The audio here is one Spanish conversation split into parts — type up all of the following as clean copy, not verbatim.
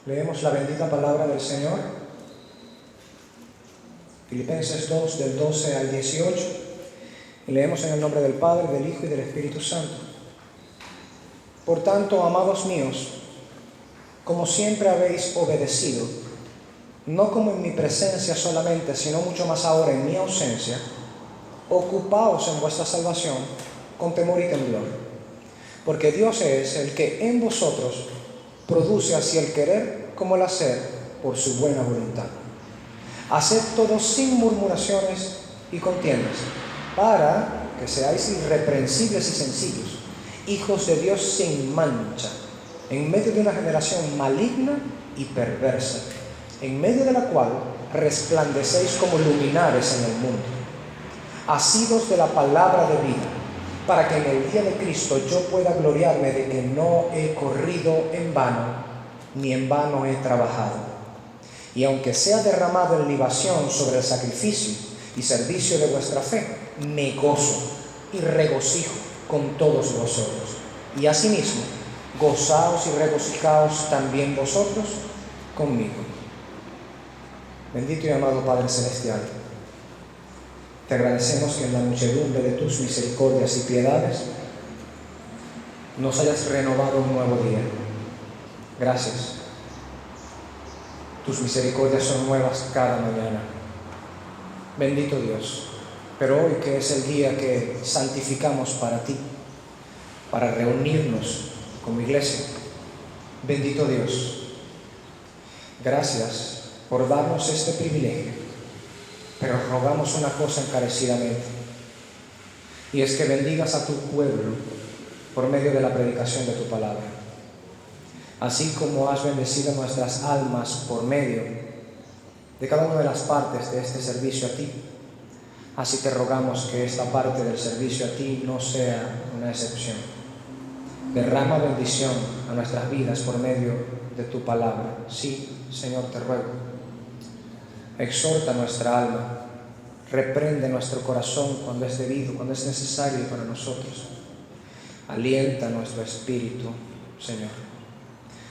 Leemos la bendita palabra del Señor, Filipenses 2, del 12 al 18, y leemos en el nombre del Padre, del Hijo y del Espíritu Santo. Por tanto, amados míos, como siempre habéis obedecido, no como en mi presencia solamente, sino mucho más ahora en mi ausencia, ocupaos en vuestra salvación con temor y temblor, porque Dios es el que en vosotros produce así el querer como el hacer por su buena voluntad. Haced todo sin murmuraciones y contiendas, para que seáis irreprensibles y sencillos, hijos de Dios sin mancha, en medio de una generación maligna y perversa, en medio de la cual resplandecéis como luminares en el mundo, asidos de la palabra de vida, para que en el día de Cristo yo pueda gloriarme de que no he corrido en vano, ni en vano he trabajado. Y aunque sea derramado en libación sobre el sacrificio y servicio de vuestra fe, me gozo y regocijo con todos vosotros. Y asimismo, gozaos y regocijaos también vosotros conmigo. Bendito y amado Padre Celestial, te agradecemos que en la muchedumbre de tus misericordias y piedades nos hayas renovado un nuevo día. Gracias. Tus misericordias son nuevas cada mañana. Bendito Dios. Pero hoy, que es el día que santificamos para ti, para reunirnos como iglesia, bendito Dios, gracias por darnos este privilegio, pero rogamos una cosa encarecidamente, y es que bendigas a tu pueblo por medio de la predicación de tu palabra. Así como has bendecido nuestras almas por medio de cada una de las partes de este servicio a ti, así te rogamos que esta parte del servicio a ti no sea una excepción. Derrama bendición a nuestras vidas por medio de tu palabra. Sí, Señor, te ruego. Exhorta nuestra alma, reprende nuestro corazón cuando es debido, cuando es necesario para nosotros. Alienta nuestro espíritu, Señor.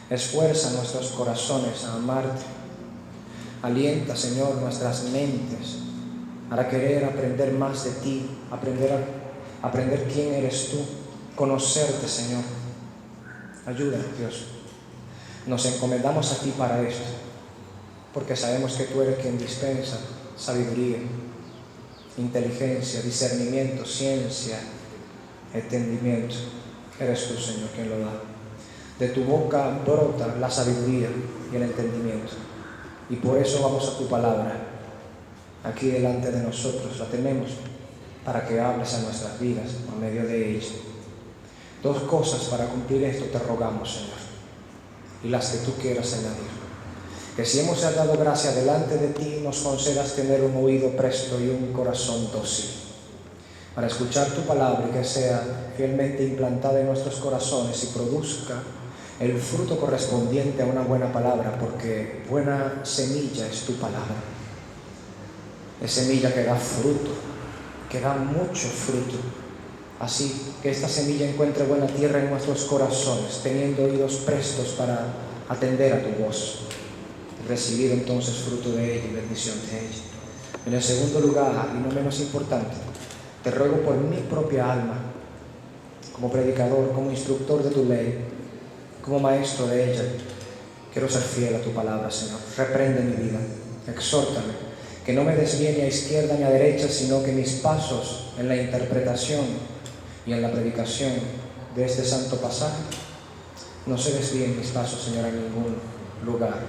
Esfuerza nuestros corazones a amarte. Alienta, Señor, nuestras mentes para querer aprender más de ti, aprender quién eres tú, conocerte, Señor. Ayúdanos, Dios. Nos encomendamos a ti para esto, porque sabemos que tú eres quien dispensa sabiduría, inteligencia, discernimiento, ciencia, entendimiento. Eres tú, Señor, quien lo da. De tu boca brota la sabiduría y el entendimiento. Y por eso vamos a tu palabra. Aquí delante de nosotros la tenemos para que hables a nuestras vidas por medio de ella. Dos cosas para cumplir esto te rogamos, Señor, y las que tú quieras añadir. Que si hemos dado gracia delante de ti, nos concedas tener un oído presto y un corazón dócil para escuchar tu palabra, y que sea fielmente implantada en nuestros corazones y produzca el fruto correspondiente a una buena palabra, porque buena semilla es tu palabra. Es semilla que da fruto, que da mucho fruto. Así que esta semilla encuentre buena tierra en nuestros corazones, teniendo oídos prestos para atender a tu voz, y recibir entonces fruto de ella y bendición de ella. En el segundo lugar, y no menos importante, te ruego por mi propia alma, como predicador, como instructor de tu ley, como maestro de ella, quiero ser fiel a tu palabra, Señor. Reprende mi vida, exhórtame, que no me desvíe ni a izquierda ni a derecha, sino que mis pasos en la interpretación y en la predicación de este santo pasaje no se desvíen mis pasos, Señor, en ningún lugar.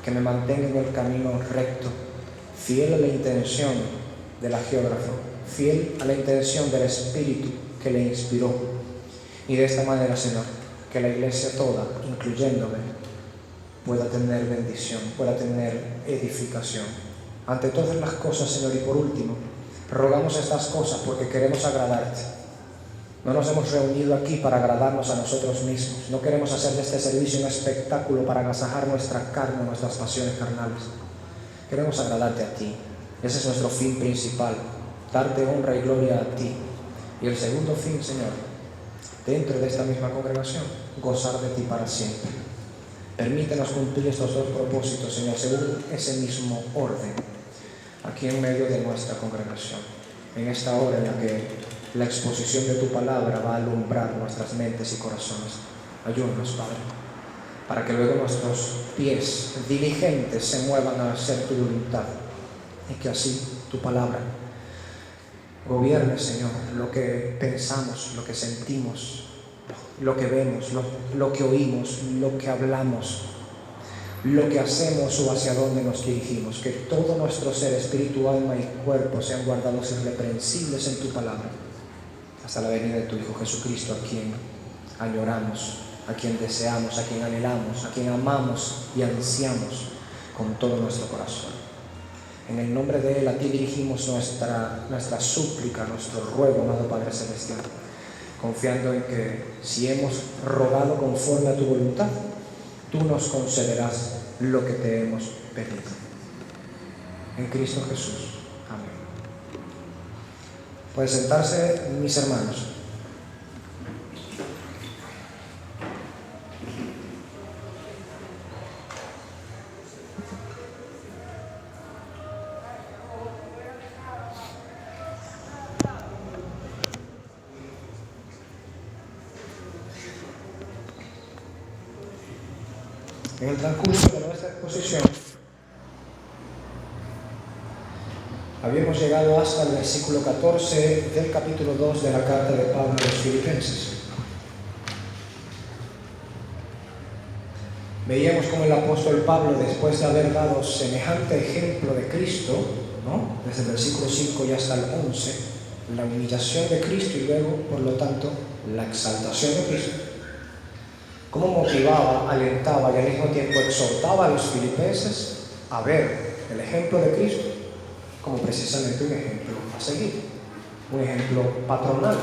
Que me mantenga en el camino recto, fiel a la intención del hagiógrafo, fiel a la intención del Espíritu que le inspiró. Y de esta manera, Señor, que la iglesia toda, incluyéndome, pueda tener bendición, pueda tener edificación. Ante todas las cosas, Señor, y por último, rogamos estas cosas porque queremos agradarte. No nos hemos reunido aquí para agradarnos a nosotros mismos. No queremos hacer de este servicio un espectáculo para agasajar nuestra carne, nuestras pasiones carnales. Queremos agradarte a ti. Ese es nuestro fin principal, darte honra y gloria a ti. Y el segundo fin, Señor, dentro de esta misma congregación, gozar de ti para siempre. Permítenos cumplir estos dos propósitos, Señor, según ese mismo orden, aquí en medio de nuestra congregación, en esta hora en la que la exposición de tu palabra va a alumbrar nuestras mentes y corazones. Ayúdanos, Padre, para que luego nuestros pies diligentes se muevan a hacer tu voluntad y que así tu palabra gobierne, Señor, lo que pensamos, lo que sentimos, lo que vemos, lo que oímos, lo que hablamos, lo que hacemos o hacia dónde nos dirigimos. Que todo nuestro ser, espíritu, alma y cuerpo sean guardados irreprensibles en tu palabra hasta la venida de tu Hijo Jesucristo, a quien añoramos, a quien deseamos, a quien anhelamos, a quien amamos y ansiamos con todo nuestro corazón. En el nombre de Él, a ti dirigimos nuestra súplica, nuestro ruego, amado Padre Celestial, confiando en que si hemos rogado conforme a tu voluntad, tú nos concederás lo que te hemos pedido. En Cristo Jesús. Amén. Pueden sentarse, mis hermanos. En el transcurso de nuestra exposición habíamos llegado hasta el versículo 14 del capítulo 2 de la carta de Pablo a los Filipenses. Veíamos cómo el apóstol Pablo, después de haber dado semejante ejemplo de Cristo, ¿no?, desde el versículo 5 y hasta el 11, la humillación de Cristo y luego, por lo tanto, la exaltación de Cristo, cómo motivaba, alentaba y al mismo tiempo exhortaba a los filipenses a ver el ejemplo de Cristo como precisamente un ejemplo a seguir, un ejemplo patronal,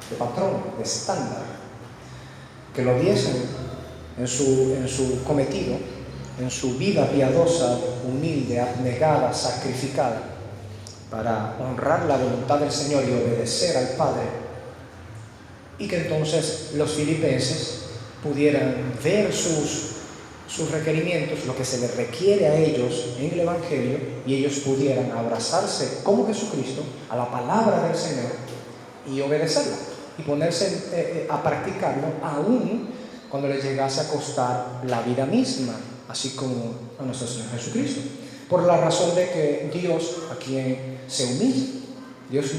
de patrón, de estándar, que lo viesen en su cometido, en su vida piadosa, humilde, abnegada, sacrificada, para honrar la voluntad del Señor y obedecer al Padre, y que entonces los filipenses pudieran ver sus requerimientos, lo que se les requiere a ellos en el Evangelio, y ellos pudieran abrazarse como Jesucristo a la palabra del Señor y obedecerla y ponerse a practicarlo aún cuando les llegase a costar la vida misma, así como a nuestro Señor Jesucristo, por la razón de que Dios a quien se humilla, Dios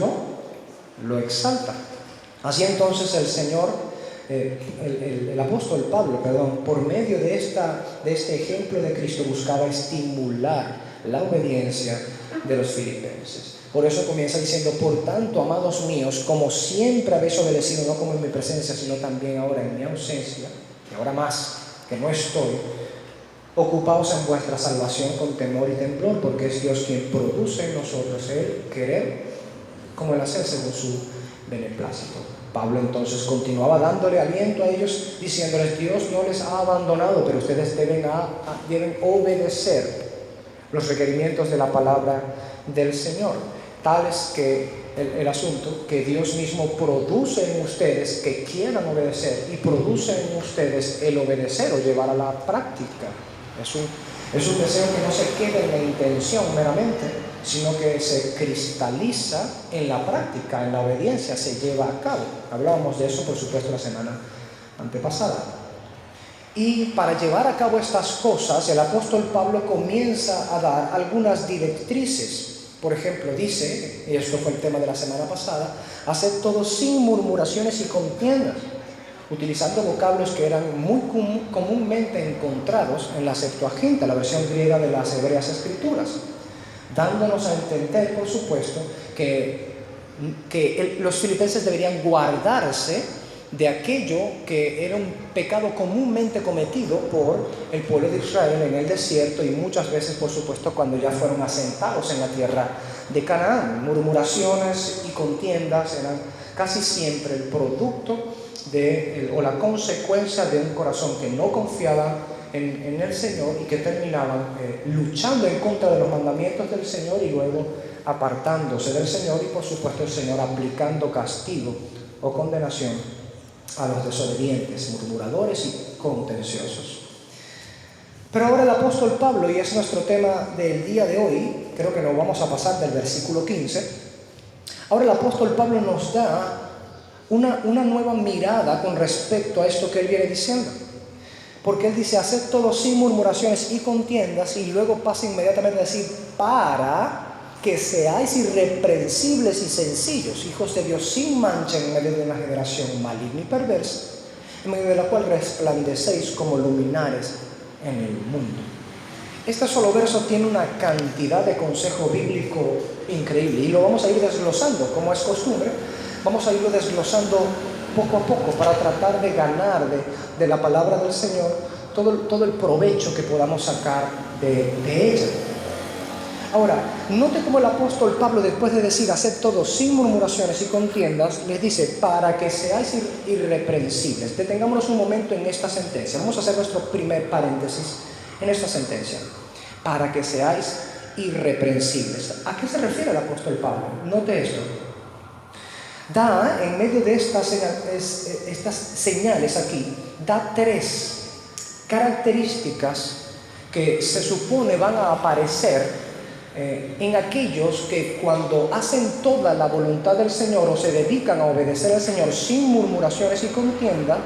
lo exalta. Así entonces el Señor, el apóstol Pablo, por medio de este ejemplo de Cristo, buscaba estimular la obediencia de los filipenses. Por eso comienza diciendo: por tanto, amados míos, como siempre habéis obedecido, no como en mi presencia, sino también ahora en mi ausencia, y ahora más que no estoy, ocupaos en vuestra salvación con temor y temblor, porque es Dios quien produce en nosotros el querer como el hacer según su beneplácito. Pablo entonces continuaba dándole aliento a ellos, diciéndoles: Dios no les ha abandonado, pero ustedes deben obedecer los requerimientos de la palabra del Señor. Tal es que el asunto, que Dios mismo produce en ustedes que quieran obedecer, y produce en ustedes el obedecer o llevar a la práctica. Es un deseo que no se queda en la intención meramente, sino que se cristaliza en la práctica, en la obediencia, se lleva a cabo. Hablábamos de eso, por supuesto, la semana antepasada. Y para llevar a cabo estas cosas, el apóstol Pablo comienza a dar algunas directrices. Por ejemplo, dice, y esto fue el tema de la semana pasada: haced todo sin murmuraciones y contiendas, utilizando vocablos que eran muy comúnmente encontrados en la Septuaginta, la versión griega de las Hebreas Escrituras, dándonos a entender, por supuesto, que los filipenses deberían guardarse de aquello que era un pecado comúnmente cometido por el pueblo de Israel en el desierto, y muchas veces, por supuesto, cuando ya fueron asentados en la tierra de Canaán. Murmuraciones y contiendas eran casi siempre el producto o la consecuencia de un corazón que no confiaba en el Señor y que terminaban luchando en contra de los mandamientos del Señor y luego apartándose del Señor, y por supuesto el Señor aplicando castigo o condenación a los desobedientes, murmuradores y contenciosos. Pero ahora el apóstol Pablo, y es nuestro tema del día de hoy, creo que nos vamos a pasar del versículo 15, ahora el apóstol Pablo nos da una nueva mirada con respecto a esto que él viene diciendo. Porque él dice, haced todo sin murmuraciones y contiendas, y luego pasa inmediatamente a decir, para que seáis irreprensibles y sencillos, hijos de Dios sin mancha en medio de una generación maligna y perversa, en medio de la cual resplandecéis como luminares en el mundo. Este solo verso tiene una cantidad de consejo bíblico increíble, y lo vamos a ir desglosando, como es costumbre. Vamos a irlo desglosando poco a poco para tratar de ganar de la palabra del Señor todo el provecho que podamos sacar de ella. Ahora, note cómo el apóstol Pablo, después de decir haced todo sin murmuraciones y contiendas, les dice para que seáis irreprensibles. Detengámonos un momento en esta sentencia. Vamos a hacer nuestro primer paréntesis en esta sentencia. Para que seáis irreprensibles. ¿A qué se refiere el apóstol Pablo? Note esto. Da, en medio de estas señales aquí, da 3 características que se supone van a aparecer en aquellos que cuando hacen toda la voluntad del Señor o se dedican a obedecer al Señor sin murmuraciones y contienda,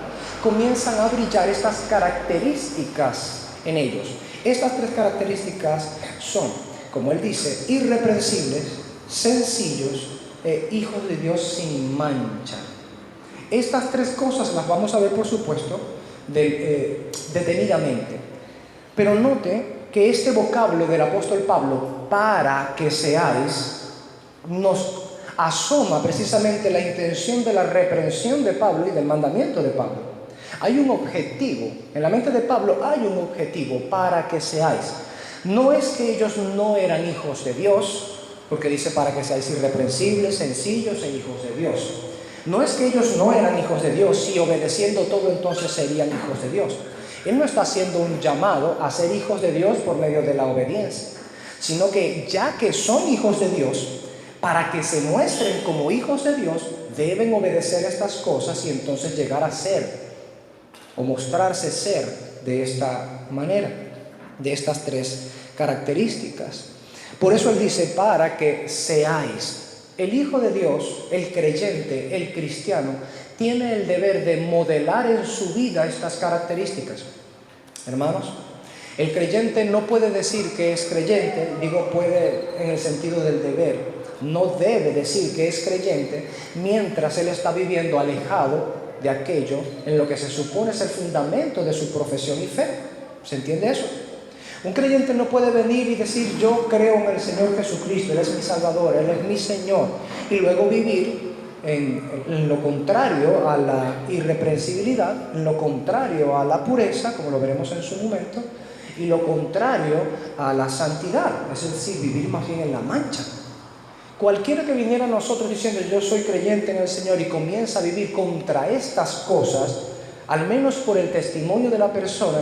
comienzan a brillar estas características en ellos. Estas 3 características son, como él dice, irreprensibles, sencillos, hijos de Dios sin mancha. Estas 3 cosas las vamos a ver, por supuesto, detenidamente. Pero note que este vocablo del apóstol Pablo, para que seáis, nos asoma precisamente la intención de la reprensión de Pablo y del mandamiento de Pablo. Hay un objetivo, en la mente de Pablo hay un objetivo, para que seáis. No es que ellos no eran hijos de Dios, porque dice para que seáis irreprensibles, sencillos e hijos de Dios. No es que ellos no eran hijos de Dios y obedeciendo todo entonces serían hijos de Dios. Él no está haciendo un llamado a ser hijos de Dios por medio de la obediencia, sino que ya que son hijos de Dios, para que se muestren como hijos de Dios, deben obedecer estas cosas y entonces llegar a ser o mostrarse ser de esta manera, de estas 3 características. Por eso él dice, para que seáis. El Hijo de Dios, el creyente, el cristiano, tiene el deber de modelar en su vida estas características. Hermanos, el creyente no puede decir que es creyente, digo puede en el sentido del deber, no debe decir que es creyente mientras él está viviendo alejado de aquello en lo que se supone es el fundamento de su profesión y fe. ¿Se entiende eso? Un creyente no puede venir y decir yo creo en el Señor Jesucristo, Él es mi Salvador, Él es mi Señor, y luego vivir en lo contrario a la irreprensibilidad, en lo contrario a la pureza, como lo veremos en su momento, y lo contrario a la santidad, es decir, vivir más bien en la mancha. Cualquiera que viniera a nosotros diciendo yo soy creyente en el Señor y comienza a vivir contra estas cosas, al menos por el testimonio de la persona,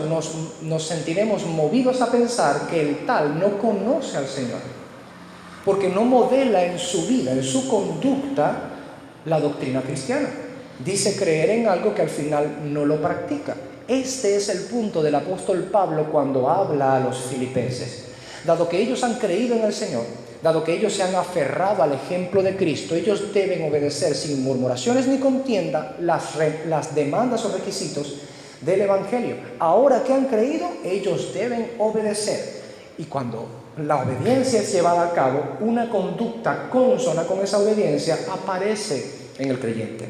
nos sentiremos movidos a pensar que el tal no conoce al Señor, porque no modela en su vida, en su conducta, la doctrina cristiana. Dice creer en algo que al final no lo practica. Este es el punto del apóstol Pablo cuando habla a los filipenses. Dado que ellos han creído en el Señor, dado que ellos se han aferrado al ejemplo de Cristo, ellos deben obedecer sin murmuraciones ni contienda las demandas o requisitos del Evangelio. Ahora que han creído, ellos deben obedecer. Y cuando la obediencia es llevada a cabo, una conducta consona con esa obediencia aparece en el creyente.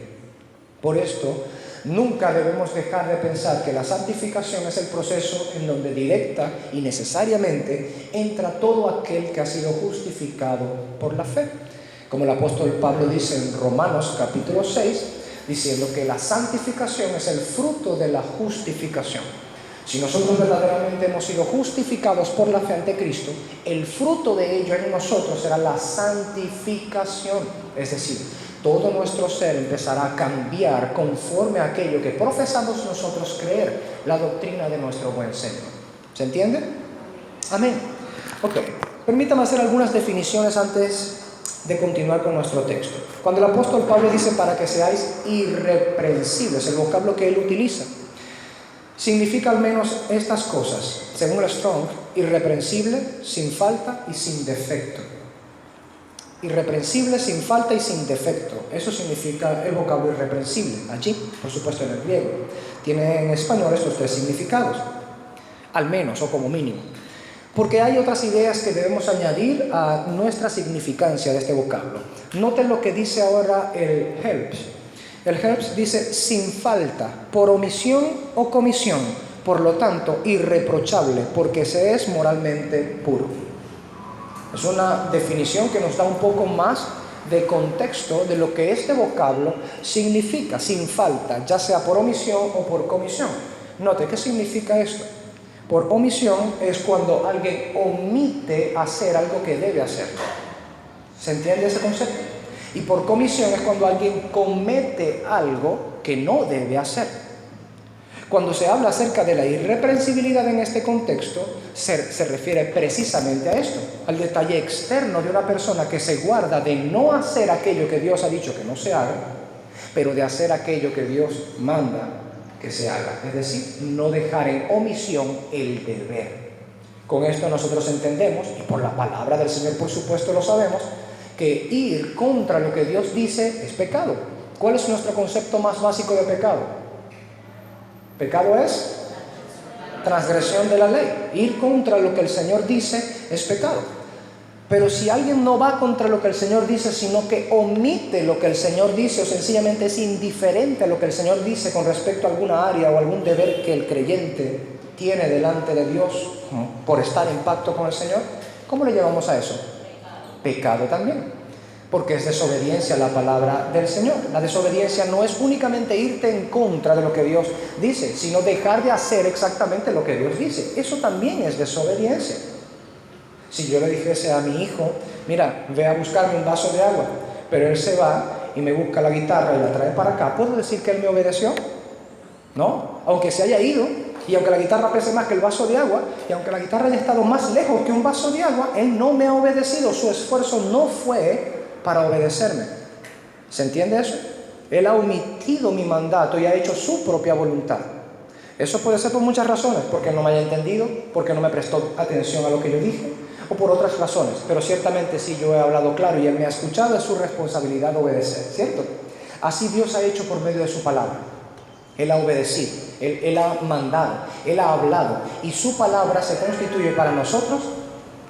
Por esto, nunca debemos dejar de pensar que la santificación es el proceso en donde directa y necesariamente entra todo aquel que ha sido justificado por la fe. Como el apóstol Pablo dice en Romanos capítulo 6, diciendo que la santificación es el fruto de la justificación. Si nosotros verdaderamente hemos sido justificados por la fe ante Cristo, el fruto de ello en nosotros será la santificación, es decir, todo nuestro ser empezará a cambiar conforme a aquello que profesamos nosotros creer, la doctrina de nuestro buen Señor. ¿Se entiende? Amén. Ok, permítame hacer algunas definiciones antes de continuar con nuestro texto. Cuando el apóstol Pablo dice para que seáis irreprensibles, el vocablo que él utiliza, significa al menos estas cosas, según el Strong: irreprensible, sin falta y sin defecto. Irreprensible, sin falta y sin defecto. Eso significa el vocablo irreprensible. Allí, por supuesto, en el griego. Tiene en español estos tres significados, al menos o como mínimo. Porque hay otras ideas que debemos añadir a nuestra significancia de este vocablo. Noten lo que dice ahora el Helps. El Helps dice sin falta, por omisión o comisión, por lo tanto irreprochable, porque se es moralmente puro. Es una definición que nos da un poco más de contexto de lo que este vocablo significa, sin falta, ya sea por omisión o por comisión. Note, ¿qué significa esto? Por omisión es cuando alguien omite hacer algo que debe hacer. ¿Se entiende ese concepto? Y por comisión es cuando alguien comete algo que no debe hacer. Cuando se habla acerca de la irreprensibilidad en este contexto, se refiere precisamente a esto, al detalle externo de una persona que se guarda de no hacer aquello que Dios ha dicho que no se haga, pero de hacer aquello que Dios manda que se haga. Es decir, no dejar en omisión el deber. Con esto nosotros entendemos, y por la palabra del Señor por supuesto lo sabemos, que ir contra lo que Dios dice es pecado. ¿Cuál es nuestro concepto más básico de pecado? Pecado es transgresión de la ley. Ir contra lo que el Señor dice es pecado. Pero si alguien no va contra lo que el Señor dice, sino que omite lo que el Señor dice, o sencillamente es indiferente a lo que el Señor dice con respecto a alguna área o algún deber que el creyente tiene delante de Dios por estar en pacto con el Señor, ¿cómo le llamamos a eso? Pecado también. Porque es desobediencia a la palabra del Señor. La desobediencia no es únicamente irte en contra de lo que Dios dice, sino dejar de hacer exactamente lo que Dios dice. Eso también es desobediencia. Si yo le dijese a mi hijo, mira, ve a buscarme un vaso de agua, pero él se va y me busca la guitarra y la trae para acá, ¿puedo decir que él me obedeció? No, aunque se haya ido, y aunque la guitarra pese más que el vaso de agua, y aunque la guitarra haya estado más lejos que un vaso de agua, él no me ha obedecido. Su esfuerzo no fue para obedecerme. ¿Se entiende eso? Él ha omitido mi mandato y ha hecho su propia voluntad. Eso puede ser por muchas razones, porque no me haya entendido, porque no me prestó atención a lo que yo dije, o por otras razones. Pero ciertamente si yo he hablado claro y él me ha escuchado, es su responsabilidad obedecer, ¿cierto? Así Dios ha hecho por medio de su palabra. Él ha obedecido, él ha mandado, Él ha hablado, y su palabra se constituye para nosotros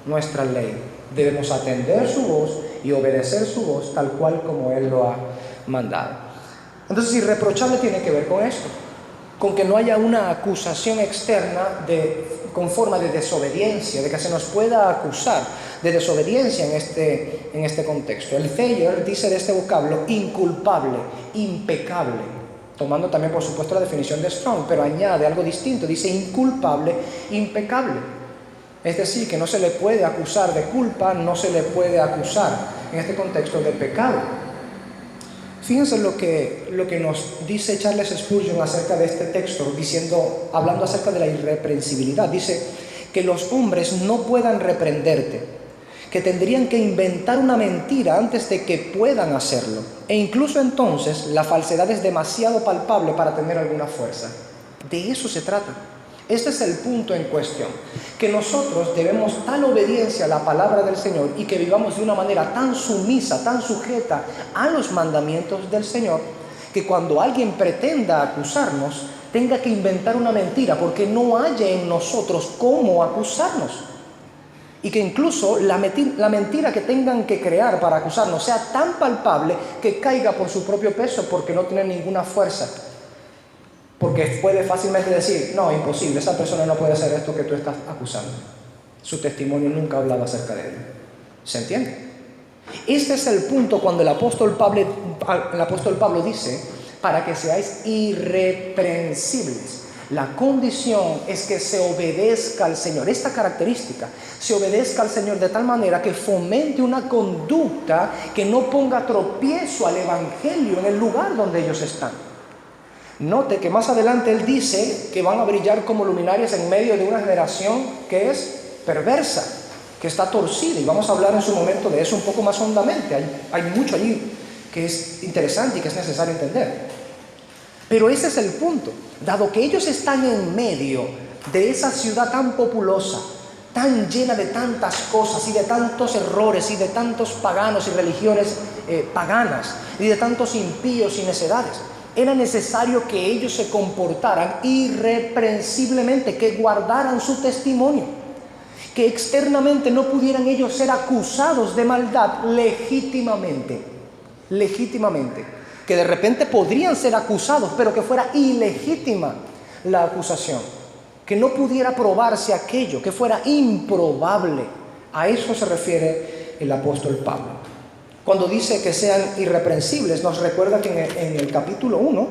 nuestra ley. Debemos atender su voz y obedecer su voz tal cual como Él lo ha mandado. Entonces, irreprochable tiene que ver con esto, con que no haya una acusación externa con forma de desobediencia, de que se nos pueda acusar de desobediencia en este contexto. El Thayer dice de este vocablo inculpable, impecable, tomando también por supuesto la definición de Strong, pero añade algo distinto, dice inculpable, impecable. Es decir, que no se le puede acusar de culpa, no se le puede acusar en este contexto de pecado. Fíjense lo que nos dice Charles Spurgeon acerca de este texto, hablando acerca de la irreprensibilidad. Dice que los hombres no puedan reprenderte, que tendrían que inventar una mentira antes de que puedan hacerlo. E incluso entonces la falsedad es demasiado palpable para tener alguna fuerza. De eso se trata. Este es el punto en cuestión, que nosotros debemos tal obediencia a la palabra del Señor y que vivamos de una manera tan sumisa, tan sujeta a los mandamientos del Señor, que cuando alguien pretenda acusarnos, tenga que inventar una mentira, porque no haya en nosotros cómo acusarnos. Y que incluso la mentira que tengan que crear para acusarnos sea tan palpable que caiga por su propio peso, porque no tiene ninguna fuerza. Porque puede fácilmente decir, no, imposible, esa persona no puede hacer esto que tú estás acusando. Su testimonio nunca hablaba acerca de él. ¿Se entiende? Este es el punto cuando el apóstol Pablo dice, para que seáis irreprensibles. La condición es que se obedezca al Señor. Esta característica, se obedezca al Señor de tal manera que fomente una conducta que no ponga tropiezo al evangelio en el lugar donde ellos están. Note que más adelante él dice que van a brillar como luminarias en medio de una generación que es perversa, que está torcida, y vamos a hablar en su momento de eso un poco más hondamente. Hay mucho allí que es interesante y que es necesario entender. Pero ese es el punto. Dado que ellos están en medio de esa ciudad tan populosa, tan llena de tantas cosas y de tantos errores y de tantos paganos y religiones paganas y de tantos impíos y necedades, era necesario que ellos se comportaran irreprensiblemente, que guardaran su testimonio, que externamente no pudieran ellos ser acusados de maldad legítimamente, que de repente podrían ser acusados, pero que fuera ilegítima la acusación, que no pudiera probarse aquello, que fuera improbable. A eso se refiere el apóstol Pablo. Cuando dice que sean irreprensibles, nos recuerda que en el capítulo 1,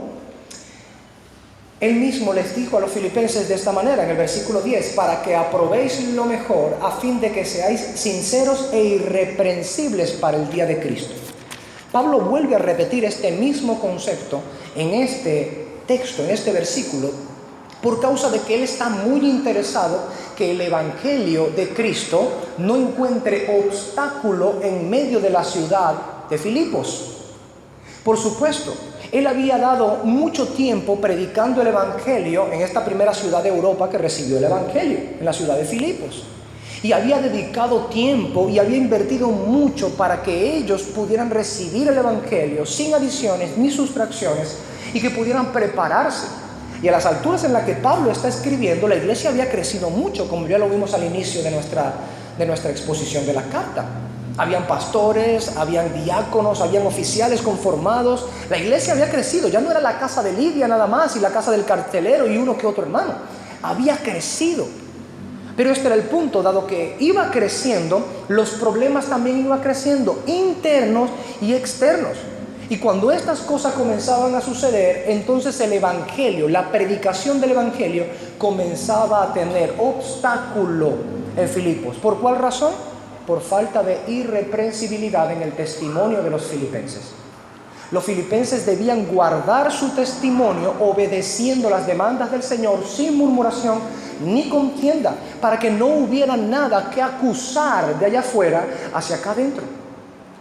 él mismo les dijo a los filipenses de esta manera, en el versículo 10, para que aprobéis lo mejor, a fin de que seáis sinceros e irreprensibles para el día de Cristo. Pablo vuelve a repetir este mismo concepto en este texto, en este versículo, por causa de que él está muy interesado que el evangelio de Cristo no encuentre obstáculo en medio de la ciudad de Filipos. Por supuesto, él había dado mucho tiempo predicando el evangelio en esta primera ciudad de Europa que recibió el evangelio, en la ciudad de Filipos. Y había dedicado tiempo y había invertido mucho para que ellos pudieran recibir el evangelio sin adiciones ni sustracciones y que pudieran prepararse. Y a las alturas en las que Pablo está escribiendo, la iglesia había crecido mucho, como ya lo vimos al inicio de nuestra exposición de la carta. Habían pastores, habían diáconos, habían oficiales conformados. La iglesia había crecido, ya no era la casa de Lidia nada más y la casa del carcelero y uno que otro hermano. Había crecido. Pero este era el punto, dado que iba creciendo, los problemas también iban creciendo, internos y externos. Y cuando estas cosas comenzaban a suceder, entonces el evangelio, la predicación del evangelio, comenzaba a tener obstáculo en Filipos. ¿Por cuál razón? Por falta de irreprensibilidad en el testimonio de los filipenses. Los filipenses debían guardar su testimonio obedeciendo las demandas del Señor sin murmuración ni contienda, para que no hubiera nada que acusar de allá afuera hacia acá adentro.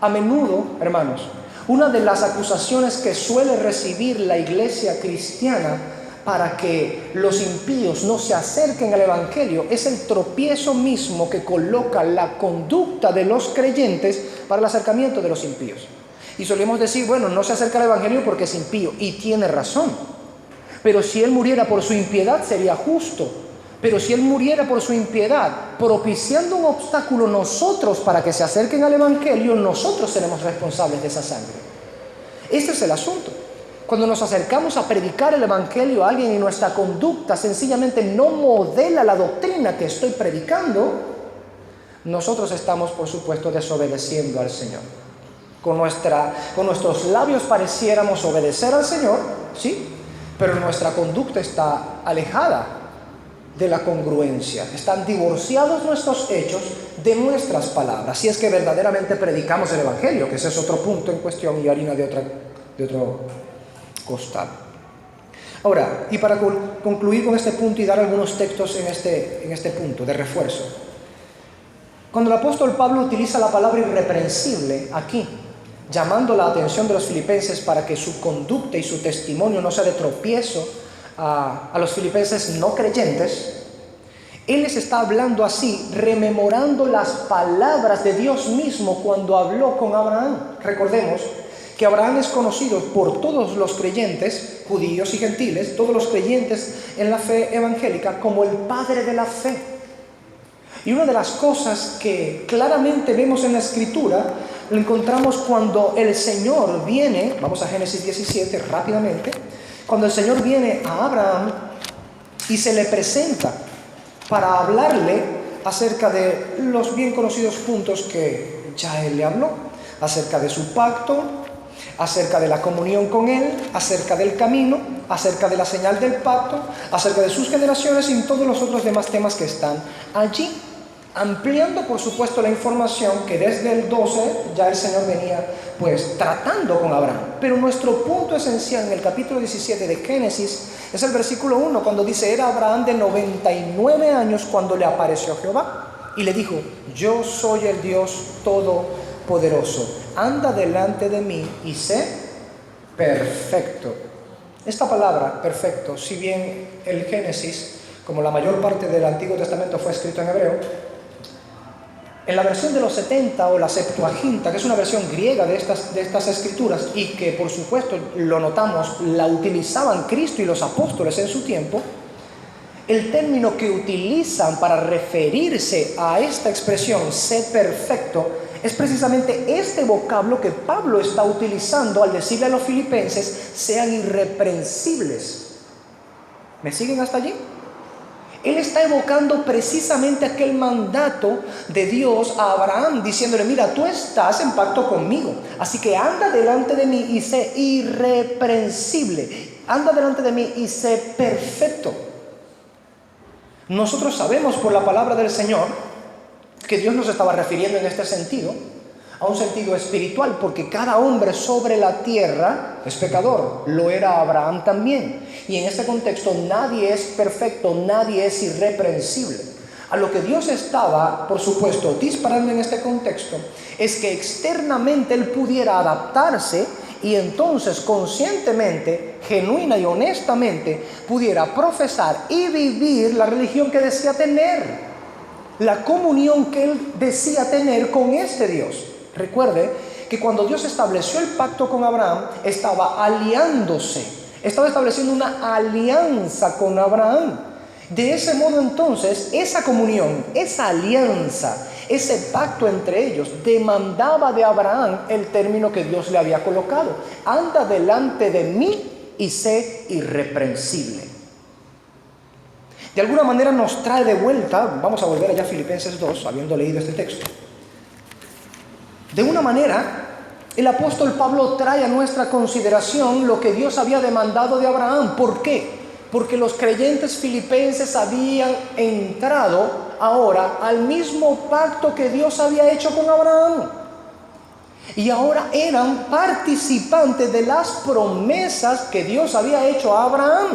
A menudo, hermanos, una de las acusaciones que suele recibir la iglesia cristiana para que los impíos no se acerquen al evangelio es el tropiezo mismo que coloca la conducta de los creyentes para el acercamiento de los impíos. Y solemos decir, bueno, no se acerca al evangelio porque es impío, y tiene razón. Pero si él muriera por su impiedad sería justo. Pero si él muriera por su impiedad, propiciando un obstáculo nosotros para que se acerquen al evangelio, nosotros seremos responsables de esa sangre. Este es el asunto. Cuando nos acercamos a predicar el evangelio a alguien y nuestra conducta sencillamente no modela la doctrina que estoy predicando, nosotros estamos, por supuesto, desobedeciendo al Señor. Con nuestros labios pareciéramos obedecer al Señor, sí, pero nuestra conducta está alejada de la congruencia. Están divorciados nuestros hechos de nuestras palabras, si es que verdaderamente predicamos el evangelio, que ese es otro punto en cuestión y harina de otro costal. Ahora, y para concluir con este punto y dar algunos textos en este punto de refuerzo, cuando el apóstol Pablo utiliza la palabra irreprensible aquí, llamando la atención de los filipenses para que su conducta y su testimonio no sea de tropiezo a los filipenses no creyentes, él les está hablando así, rememorando las palabras de Dios mismo cuando habló con Abraham. Recordemos que Abraham es conocido por todos los creyentes, judíos y gentiles, todos los creyentes en la fe evangélica, como el padre de la fe. Y una de las cosas que claramente vemos en la Escritura, lo encontramos cuando el Señor viene, vamos a Génesis 17 rápidamente, cuando el Señor viene a Abraham y se le presenta para hablarle acerca de los bien conocidos puntos que ya Él le habló, acerca de su pacto, acerca de la comunión con Él, acerca del camino, acerca de la señal del pacto, acerca de sus generaciones y todos los otros demás temas que están allí, ampliando por supuesto la información que desde el 12 ya el Señor venía pues tratando con Abraham. Pero nuestro punto esencial en el capítulo 17 de Génesis es el versículo 1, cuando dice: era Abraham de 99 años cuando le apareció Jehová y le dijo: yo soy el Dios todopoderoso, anda delante de mí y sé perfecto. Esta palabra, perfecto, si bien el Génesis, como la mayor parte del Antiguo Testamento fue escrito en hebreo, en la versión de los 70 o la Septuaginta, que es una versión griega de estas escrituras y que por supuesto lo notamos, la utilizaban Cristo y los apóstoles en su tiempo, el término que utilizan para referirse a esta expresión, sé perfecto, es precisamente este vocablo que Pablo está utilizando al decirle a los filipenses, sean irreprensibles. ¿Me siguen hasta allí? Él está evocando precisamente aquel mandato de Dios a Abraham, diciéndole, mira, tú estás en pacto conmigo, así que anda delante de mí y sé irreprensible, anda delante de mí y sé perfecto. Nosotros sabemos por la palabra del Señor que Dios nos estaba refiriendo en este sentido, a un sentido espiritual, porque cada hombre sobre la tierra es pecador, lo era Abraham también, y en este contexto nadie es perfecto, nadie es irreprensible. A lo que Dios estaba, por supuesto, disparando en este contexto, es que externamente Él pudiera adaptarse y entonces conscientemente, genuina y honestamente, pudiera profesar y vivir la religión que decía tener, la comunión que Él decía tener con este Dios. Recuerde que cuando Dios estableció el pacto con Abraham, estaba aliándose, estaba estableciendo una alianza con Abraham. De ese modo entonces, esa comunión, esa alianza, ese pacto entre ellos, demandaba de Abraham el término que Dios le había colocado. Anda delante de mí y sé irreprensible. De alguna manera nos trae de vuelta, vamos a volver allá a Filipenses 2, habiendo leído este texto. De una manera, el apóstol Pablo trae a nuestra consideración lo que Dios había demandado de Abraham. ¿Por qué? Porque los creyentes filipenses habían entrado ahora al mismo pacto que Dios había hecho con Abraham. Y ahora eran participantes de las promesas que Dios había hecho a Abraham.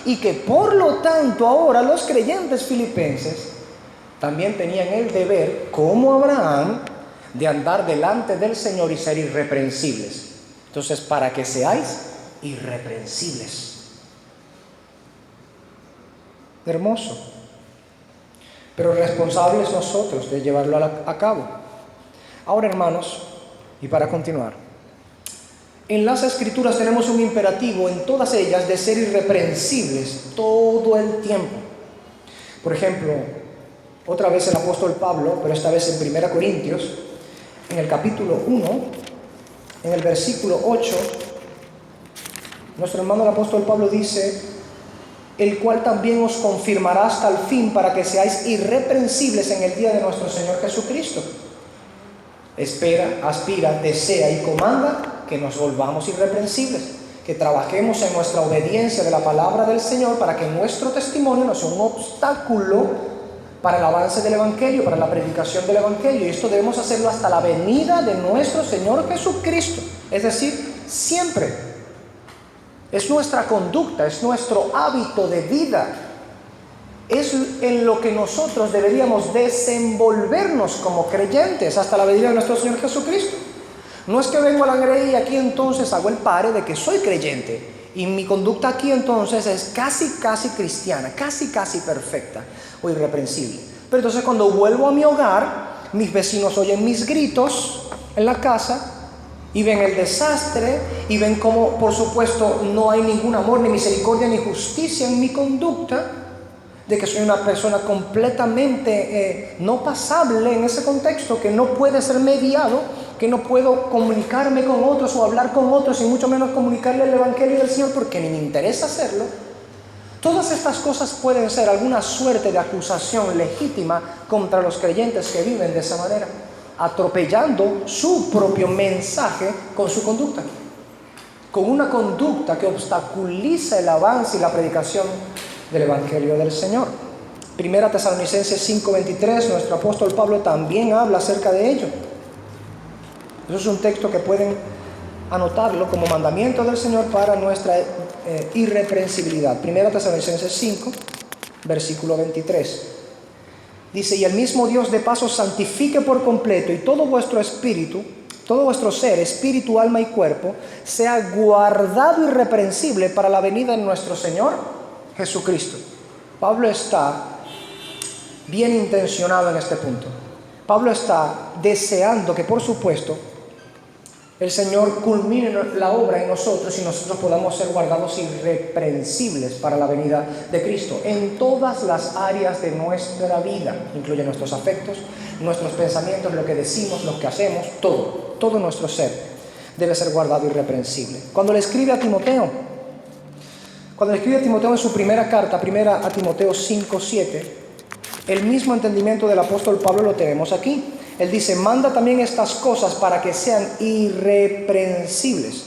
Y que por lo tanto ahora los creyentes filipenses también tenían el deber, como Abraham, de andar delante del Señor y ser irreprensibles. Entonces, para que seáis irreprensibles. Hermoso. Pero responsables nosotros de llevarlo a cabo. Ahora, hermanos, y para continuar, en las Escrituras tenemos un imperativo en todas ellas de ser irreprensibles todo el tiempo. Por ejemplo, otra vez el apóstol Pablo, pero esta vez en 1 Corintios, en el capítulo 1, en el versículo 8, nuestro hermano el apóstol Pablo dice, el cual también os confirmará hasta el fin para que seáis irreprensibles en el día de nuestro Señor Jesucristo. Espera, aspira, desea y comanda que nos volvamos irreprensibles, que trabajemos en nuestra obediencia de la palabra del Señor para que nuestro testimonio no sea un obstáculo para el avance del Evangelio, para la predicación del Evangelio. Y esto debemos hacerlo hasta la venida de nuestro Señor Jesucristo. Es decir, siempre. Es nuestra conducta, es nuestro hábito de vida. Es en lo que nosotros deberíamos desenvolvernos como creyentes hasta la venida de nuestro Señor Jesucristo. No es que vengo a la grey y aquí entonces hago el pare de que soy creyente. Y mi conducta aquí entonces es casi cristiana, casi perfecta o irreprensible. Pero entonces cuando vuelvo a mi hogar, mis vecinos oyen mis gritos en la casa y ven el desastre y ven cómo, por supuesto, no hay ningún amor, ni misericordia, ni justicia en mi conducta, de que soy una persona completamente no pasable en ese contexto, que no puede ser mediado, que no puedo comunicarme con otros o hablar con otros y mucho menos comunicarle el Evangelio del Señor porque ni me interesa hacerlo. Todas estas cosas pueden ser alguna suerte de acusación legítima contra los creyentes que viven de esa manera, atropellando su propio mensaje con su conducta, con una conducta que obstaculiza el avance y la predicación del Evangelio del Señor. Primera Tesalonicenses 5:23, nuestro apóstol Pablo también habla acerca de ello. Eso es un texto que pueden anotarlo como mandamiento del Señor para nuestra irreprensibilidad. Primera Tesalonicenses 5, versículo 23. Dice, y el mismo Dios de paso santifique por completo y todo vuestro espíritu, todo vuestro ser, espíritu, alma y cuerpo, sea guardado irreprensible para la venida de nuestro Señor Jesucristo. Pablo está bien intencionado en este punto. Pablo está deseando que, por supuesto, el Señor culmine la obra en nosotros y nosotros podamos ser guardados irreprensibles para la venida de Cristo en todas las áreas de nuestra vida, incluye nuestros afectos, nuestros pensamientos, lo que decimos, lo que hacemos, todo nuestro ser debe ser guardado irreprensible. Cuando le escribe a Timoteo en su primera carta, primera a Timoteo 5:7, el mismo entendimiento del apóstol Pablo lo tenemos aquí. Él dice, manda también estas cosas para que sean irreprensibles.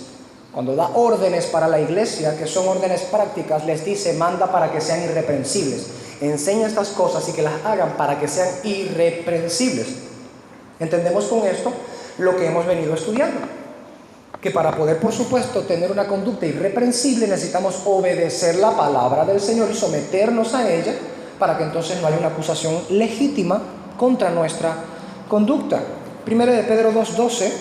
Cuando da órdenes para la iglesia, que son órdenes prácticas, les dice, manda para que sean irreprensibles. Enseña estas cosas y que las hagan para que sean irreprensibles. Entendemos con esto lo que hemos venido estudiando. Que para poder, por supuesto, tener una conducta irreprensible, necesitamos obedecer la palabra del Señor y someternos a ella, para que entonces no haya una acusación legítima contra nuestra conducta. Primera de Pedro 2:12,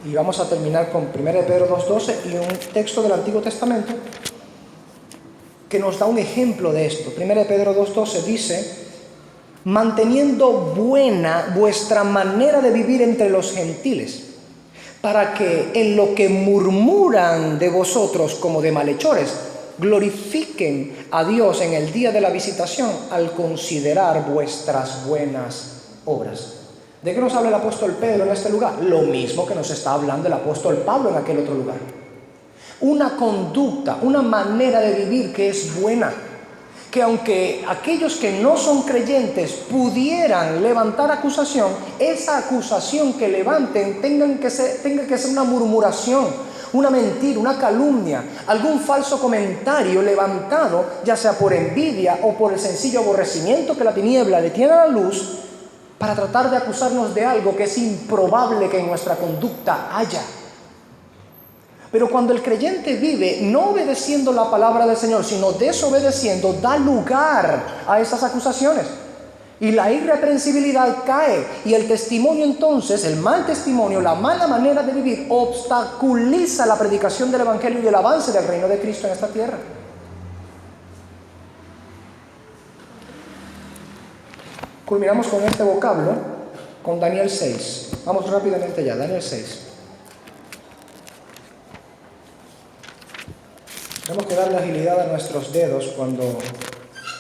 y vamos a terminar con Primera de Pedro 2:12 y un texto del Antiguo Testamento que nos da un ejemplo de esto. Primera de Pedro 2:12 dice, manteniendo buena vuestra manera de vivir entre los gentiles, para que en lo que murmuran de vosotros como de malhechores, glorifiquen a Dios en el día de la visitación al considerar vuestras buenas obras. ¿De qué nos habla el apóstol Pedro en este lugar? Lo mismo que nos está hablando el apóstol Pablo en aquel otro lugar. Una conducta, una manera de vivir que es buena, que aunque aquellos que no son creyentes pudieran levantar acusación, esa acusación que levanten tenga que ser una murmuración, una mentira, una calumnia, algún falso comentario levantado, ya sea por envidia o por el sencillo aborrecimiento que la tiniebla le tiene a la luz, para tratar de acusarnos de algo que es improbable que en nuestra conducta haya. Pero cuando el creyente vive no obedeciendo la palabra del Señor, sino desobedeciendo, da lugar a esas acusaciones. Y la irreprensibilidad cae. Y el testimonio entonces, el mal testimonio, la mala manera de vivir, obstaculiza la predicación del Evangelio y el avance del reino de Cristo en esta tierra. Culminamos con este vocablo, con Daniel 6. Vamos rápidamente ya, Daniel 6. Tenemos que darle agilidad a nuestros dedos cuando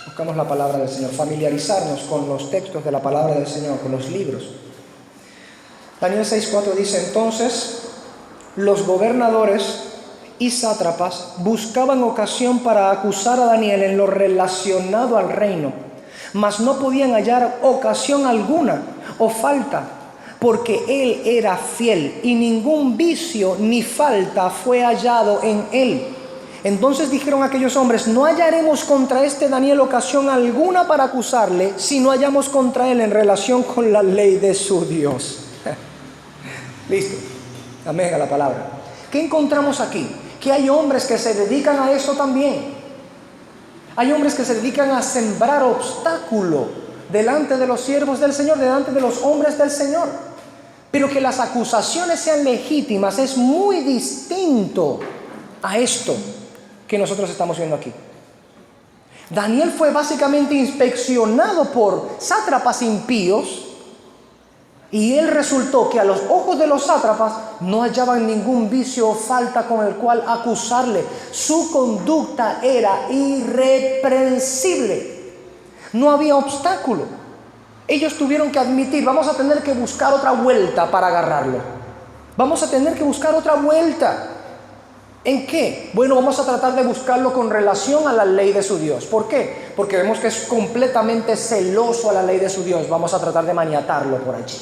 buscamos la palabra del Señor, familiarizarnos con los textos de la palabra del Señor, con los libros. Daniel 6:4 dice, entonces los gobernadores y sátrapas buscaban ocasión para acusar a Daniel en lo relacionado al reino, mas no podían hallar ocasión alguna o falta, porque él era fiel y ningún vicio ni falta fue hallado en él. Entonces dijeron aquellos hombres, no hallaremos contra este Daniel ocasión alguna para acusarle, si no hallamos contra él en relación con la ley de su Dios. Listo, amén a la palabra. ¿Qué encontramos aquí? Que hay hombres que se dedican a esto también. Hay hombres que se dedican a sembrar obstáculo delante de los siervos del Señor, delante de los hombres del Señor. Pero que las acusaciones sean legítimas es muy distinto a esto que nosotros estamos viendo aquí. Daniel fue básicamente inspeccionado por sátrapas impíos y él resultó que a los ojos de los sátrapas no hallaban ningún vicio o falta con el cual acusarle. Su conducta era irreprensible. No había obstáculo. Ellos tuvieron que admitir, vamos a tener que buscar otra vuelta para agarrarlo. Vamos a tener que buscar otra vuelta. ¿En qué? Bueno, vamos a tratar de buscarlo con relación a la ley de su Dios. ¿Por qué? Porque vemos que es completamente celoso a la ley de su Dios. Vamos a tratar de maniatarlo por allí.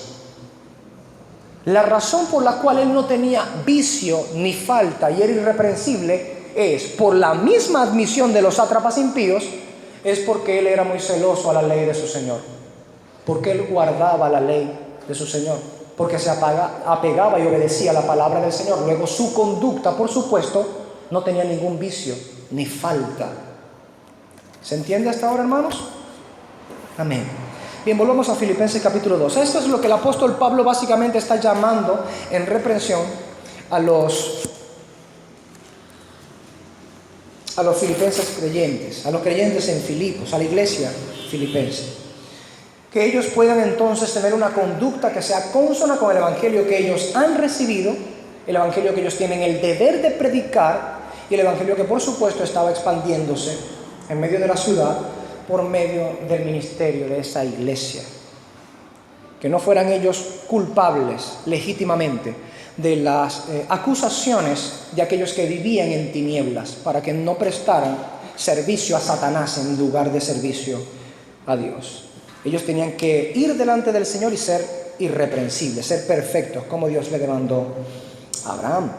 La razón por la cual él no tenía vicio ni falta y era irreprensible es por la misma admisión de los sátrapas impíos, es porque él era muy celoso a la ley de su Señor. Porque él guardaba la ley de su Señor. Porque se apegaba y obedecía a la palabra del Señor. Luego su conducta, por supuesto, no tenía ningún vicio ni falta. ¿Se entiende hasta ahora, hermanos? Amén. Bien, volvamos a Filipenses capítulo 2. Esto es lo que el apóstol Pablo básicamente está llamando en reprensión a los filipenses creyentes, a los creyentes en Filipos, a la iglesia filipense. Que ellos puedan entonces tener una conducta que sea consona con el evangelio que ellos han recibido, el evangelio que ellos tienen el deber de predicar y el evangelio que por supuesto estaba expandiéndose en medio de la ciudad por medio del ministerio de esa iglesia. Que no fueran ellos culpables legítimamente de las acusaciones de aquellos que vivían en tinieblas, para que no prestaran servicio a Satanás en lugar de servicio a Dios. Ellos tenían que ir delante del Señor y ser irreprensibles, ser perfectos, como Dios le demandó a Abraham.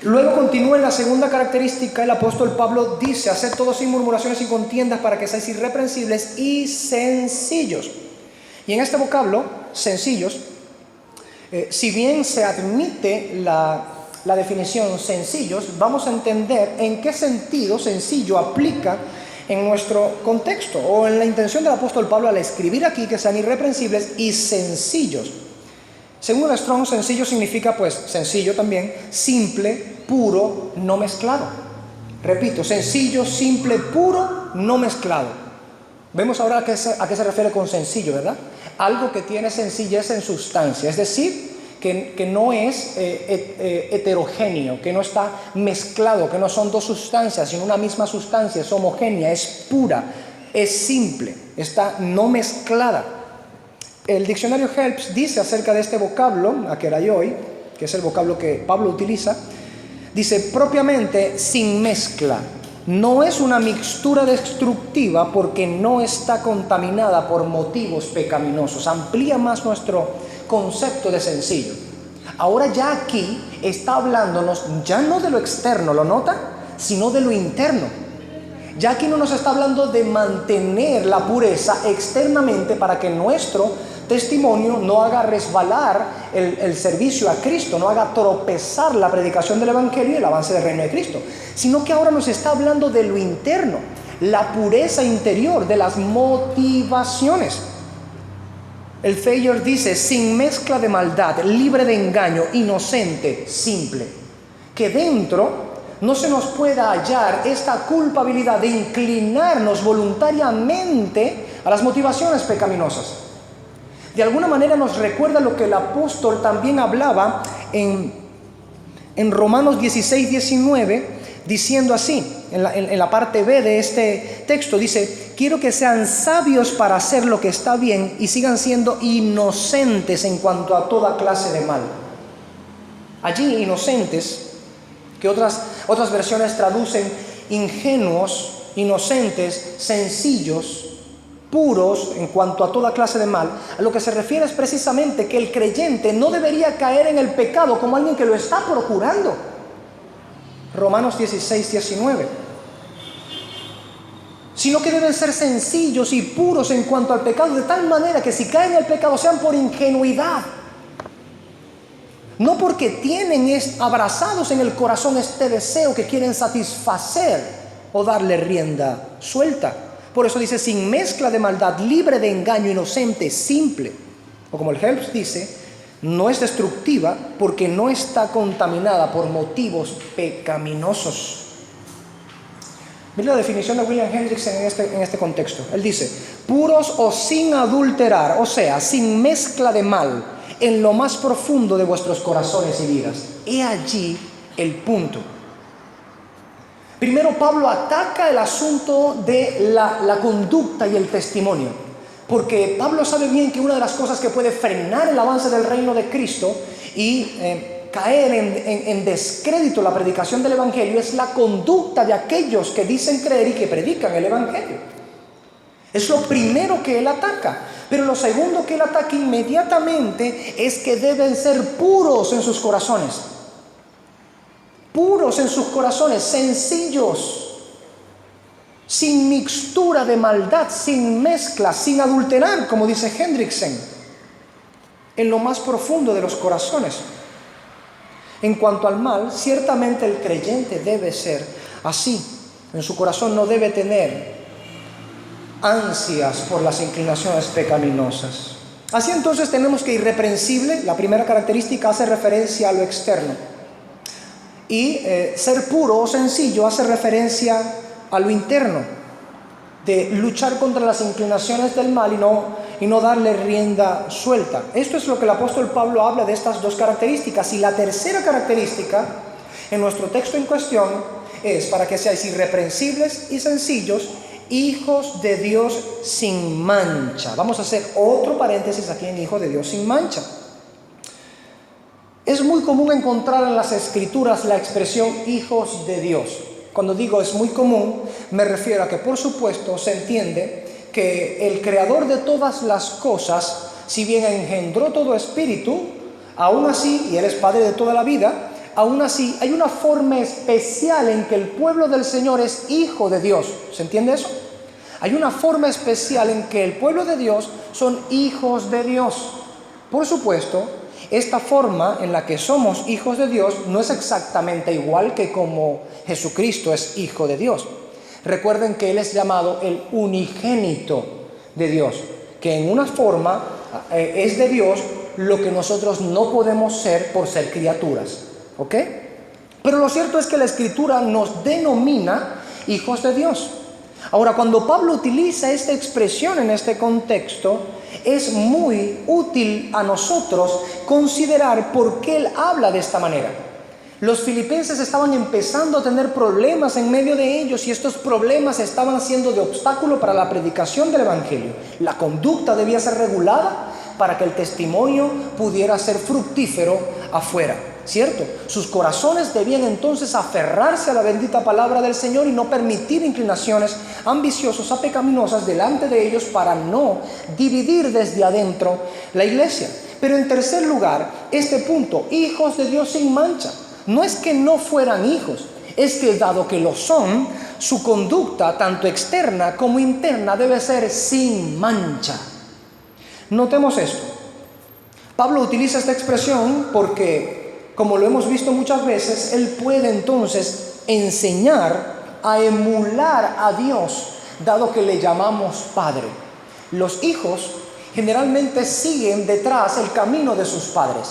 Luego continúa en la segunda característica, el apóstol Pablo dice: haced todo sin murmuraciones y contiendas, para que seáis irreprensibles y sencillos. Y en este vocablo, sencillos, si bien se admite la definición sencillos, vamos a entender en qué sentido sencillo aplica en nuestro contexto, o en la intención del apóstol Pablo al escribir aquí que sean irreprensibles y sencillos. Según el Strong, sencillo significa, pues, sencillo también, simple, puro, no mezclado. Repito, sencillo, simple, puro, no mezclado. Vemos ahora a qué se refiere con sencillo, ¿verdad? Algo que tiene sencillez en sustancia, es decir, que no es heterogéneo, que no está mezclado, que no son dos sustancias, sino una misma sustancia, es homogénea, es pura, es simple, está no mezclada. El diccionario Helps dice acerca de este vocablo, akeraioi, que es el vocablo que Pablo utiliza, dice propiamente sin mezcla. No es una mixtura destructiva porque no está contaminada por motivos pecaminosos. Amplía más nuestro concepto de sencillo. Ahora ya aquí está hablándonos ya no de lo externo, ¿lo nota? Sino de lo interno. Ya aquí no nos está hablando de mantener la pureza externamente para que nuestro testimonio no haga resbalar el servicio a Cristo, no haga tropezar la predicación del Evangelio y el avance del reino de Cristo, sino que ahora nos está hablando de lo interno, la pureza interior, de las motivaciones. El Thayer dice: sin mezcla de maldad, libre de engaño, inocente, simple. Que dentro no se nos pueda hallar esta culpabilidad de inclinarnos voluntariamente a las motivaciones pecaminosas. De alguna manera nos recuerda lo que el apóstol también hablaba en Romanos 16, 19, diciendo así, en la parte B de este texto, dice: quiero que sean sabios para hacer lo que está bien y sigan siendo inocentes en cuanto a toda clase de mal. Allí inocentes, que otras versiones traducen ingenuos, inocentes, sencillos, puros en cuanto a toda clase de mal, a lo que se refiere es precisamente que el creyente no debería caer en el pecado como alguien que lo está procurando. Romanos 16, 19. Sino que deben ser sencillos y puros en cuanto al pecado, de tal manera que si caen en el pecado sean por ingenuidad, no porque tienen abrazados en el corazón este deseo que quieren satisfacer o darle rienda suelta. Por eso dice: sin mezcla de maldad, libre de engaño, inocente, simple. O como el Helps dice, no es destructiva porque no está contaminada por motivos pecaminosos. Mira la definición de William Hendrickson en este contexto. Él dice: puros o sin adulterar, o sea, sin mezcla de mal, en lo más profundo de vuestros corazones y vidas. He allí el punto. Primero Pablo ataca el asunto de la conducta y el testimonio, porque Pablo sabe bien que una de las cosas que puede frenar el avance del reino de Cristo y caer en descrédito la predicación del Evangelio es la conducta de aquellos que dicen creer y que predican el Evangelio. Es lo primero que él ataca. Pero lo segundo que él ataca inmediatamente es que deben ser puros en sus corazones. Puros en sus corazones, sencillos, sin mixtura de maldad, sin mezcla, sin adulterar, como dice Hendrickson, en lo más profundo de los corazones. En cuanto al mal, ciertamente el creyente debe ser así. En su corazón no debe tener ansias por las inclinaciones pecaminosas. Así entonces tenemos que irreprensible, la primera característica hace referencia a lo externo. Y ser puro o sencillo hace referencia a lo interno, de luchar contra las inclinaciones del mal y no darle rienda suelta. Esto es lo que el apóstol Pablo habla de estas dos características. Y la tercera característica en nuestro texto en cuestión es para que seáis irreprensibles y sencillos, hijos de Dios sin mancha. Vamos a hacer otro paréntesis aquí en hijo de Dios sin mancha. Es muy común encontrar en las escrituras la expresión hijos de Dios. Cuando digo es muy común, me refiero a que por supuesto se entiende que el creador de todas las cosas, si bien engendró todo espíritu, aún así, y Él es Padre de toda la vida, aún así hay una forma especial en que el pueblo del Señor es hijo de Dios. ¿Se entiende eso? Hay una forma especial en que el pueblo de Dios son hijos de Dios. Por supuesto, esta forma en la que somos hijos de Dios no es exactamente igual que como Jesucristo es hijo de Dios. Recuerden que Él es llamado el unigénito de Dios, que en una forma es de Dios lo que nosotros no podemos ser por ser criaturas. ¿Ok? Pero lo cierto es que la Escritura nos denomina hijos de Dios. Ahora, cuando Pablo utiliza esta expresión en este contexto, es muy útil a nosotros considerar por qué él habla de esta manera. Los filipenses estaban empezando a tener problemas en medio de ellos y estos problemas estaban siendo de obstáculo para la predicación del Evangelio. La conducta debía ser regulada para que el testimonio pudiera ser fructífero afuera, ¿cierto? Sus corazones debían entonces aferrarse a la bendita palabra del Señor y no permitir inclinaciones ambiciosas o pecaminosas delante de ellos para no dividir desde adentro la iglesia. Pero en tercer lugar, este punto, hijos de Dios sin mancha. No es que no fueran hijos, es que dado que lo son, su conducta, tanto externa como interna, debe ser sin mancha. Notemos esto. Pablo utiliza esta expresión porque, como lo hemos visto muchas veces, él puede entonces enseñar a emular a Dios, dado que le llamamos Padre. Los hijos generalmente siguen detrás el camino de sus padres.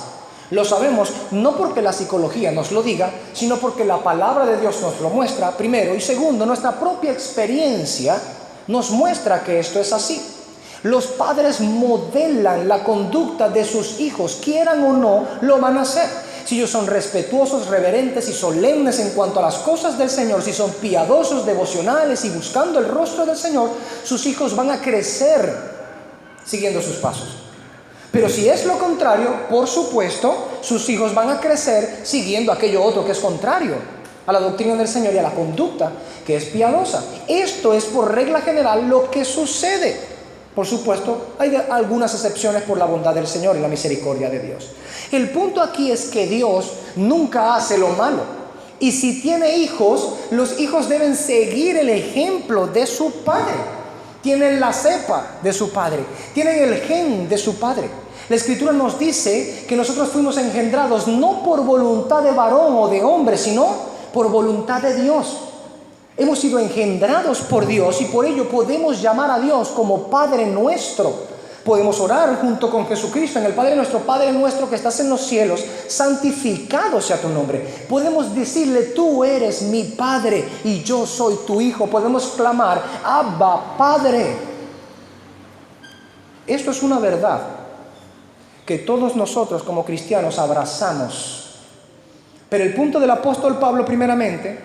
Lo sabemos no porque la psicología nos lo diga, sino porque la palabra de Dios nos lo muestra, primero, y segundo, nuestra propia experiencia nos muestra que esto es así. Los padres modelan la conducta de sus hijos, quieran o no, lo van a hacer. Si ellos son respetuosos, reverentes y solemnes en cuanto a las cosas del Señor, si son piadosos, devocionales y buscando el rostro del Señor, sus hijos van a crecer siguiendo sus pasos. Pero si es lo contrario, por supuesto, sus hijos van a crecer siguiendo aquello otro que es contrario a la doctrina del Señor y a la conducta que es piadosa. Esto es por regla general lo que sucede. Por supuesto, hay algunas excepciones por la bondad del Señor y la misericordia de Dios. El punto aquí es que Dios nunca hace lo malo. Y si tiene hijos, los hijos deben seguir el ejemplo de su padre. Tienen la cepa de su padre, tienen el gen de su padre. La Escritura nos dice que nosotros fuimos engendrados no por voluntad de varón o de hombre, sino por voluntad de Dios. Hemos sido engendrados por Dios y por ello podemos llamar a Dios como Padre nuestro. Podemos orar junto con Jesucristo en el Padre nuestro, Padre nuestro que estás en los cielos, santificado sea tu nombre. Podemos decirle, tú eres mi Padre y yo soy tu Hijo. Podemos clamar, Abba, Padre. Esto es una verdad que todos nosotros como cristianos abrazamos. Pero el punto del apóstol Pablo primeramente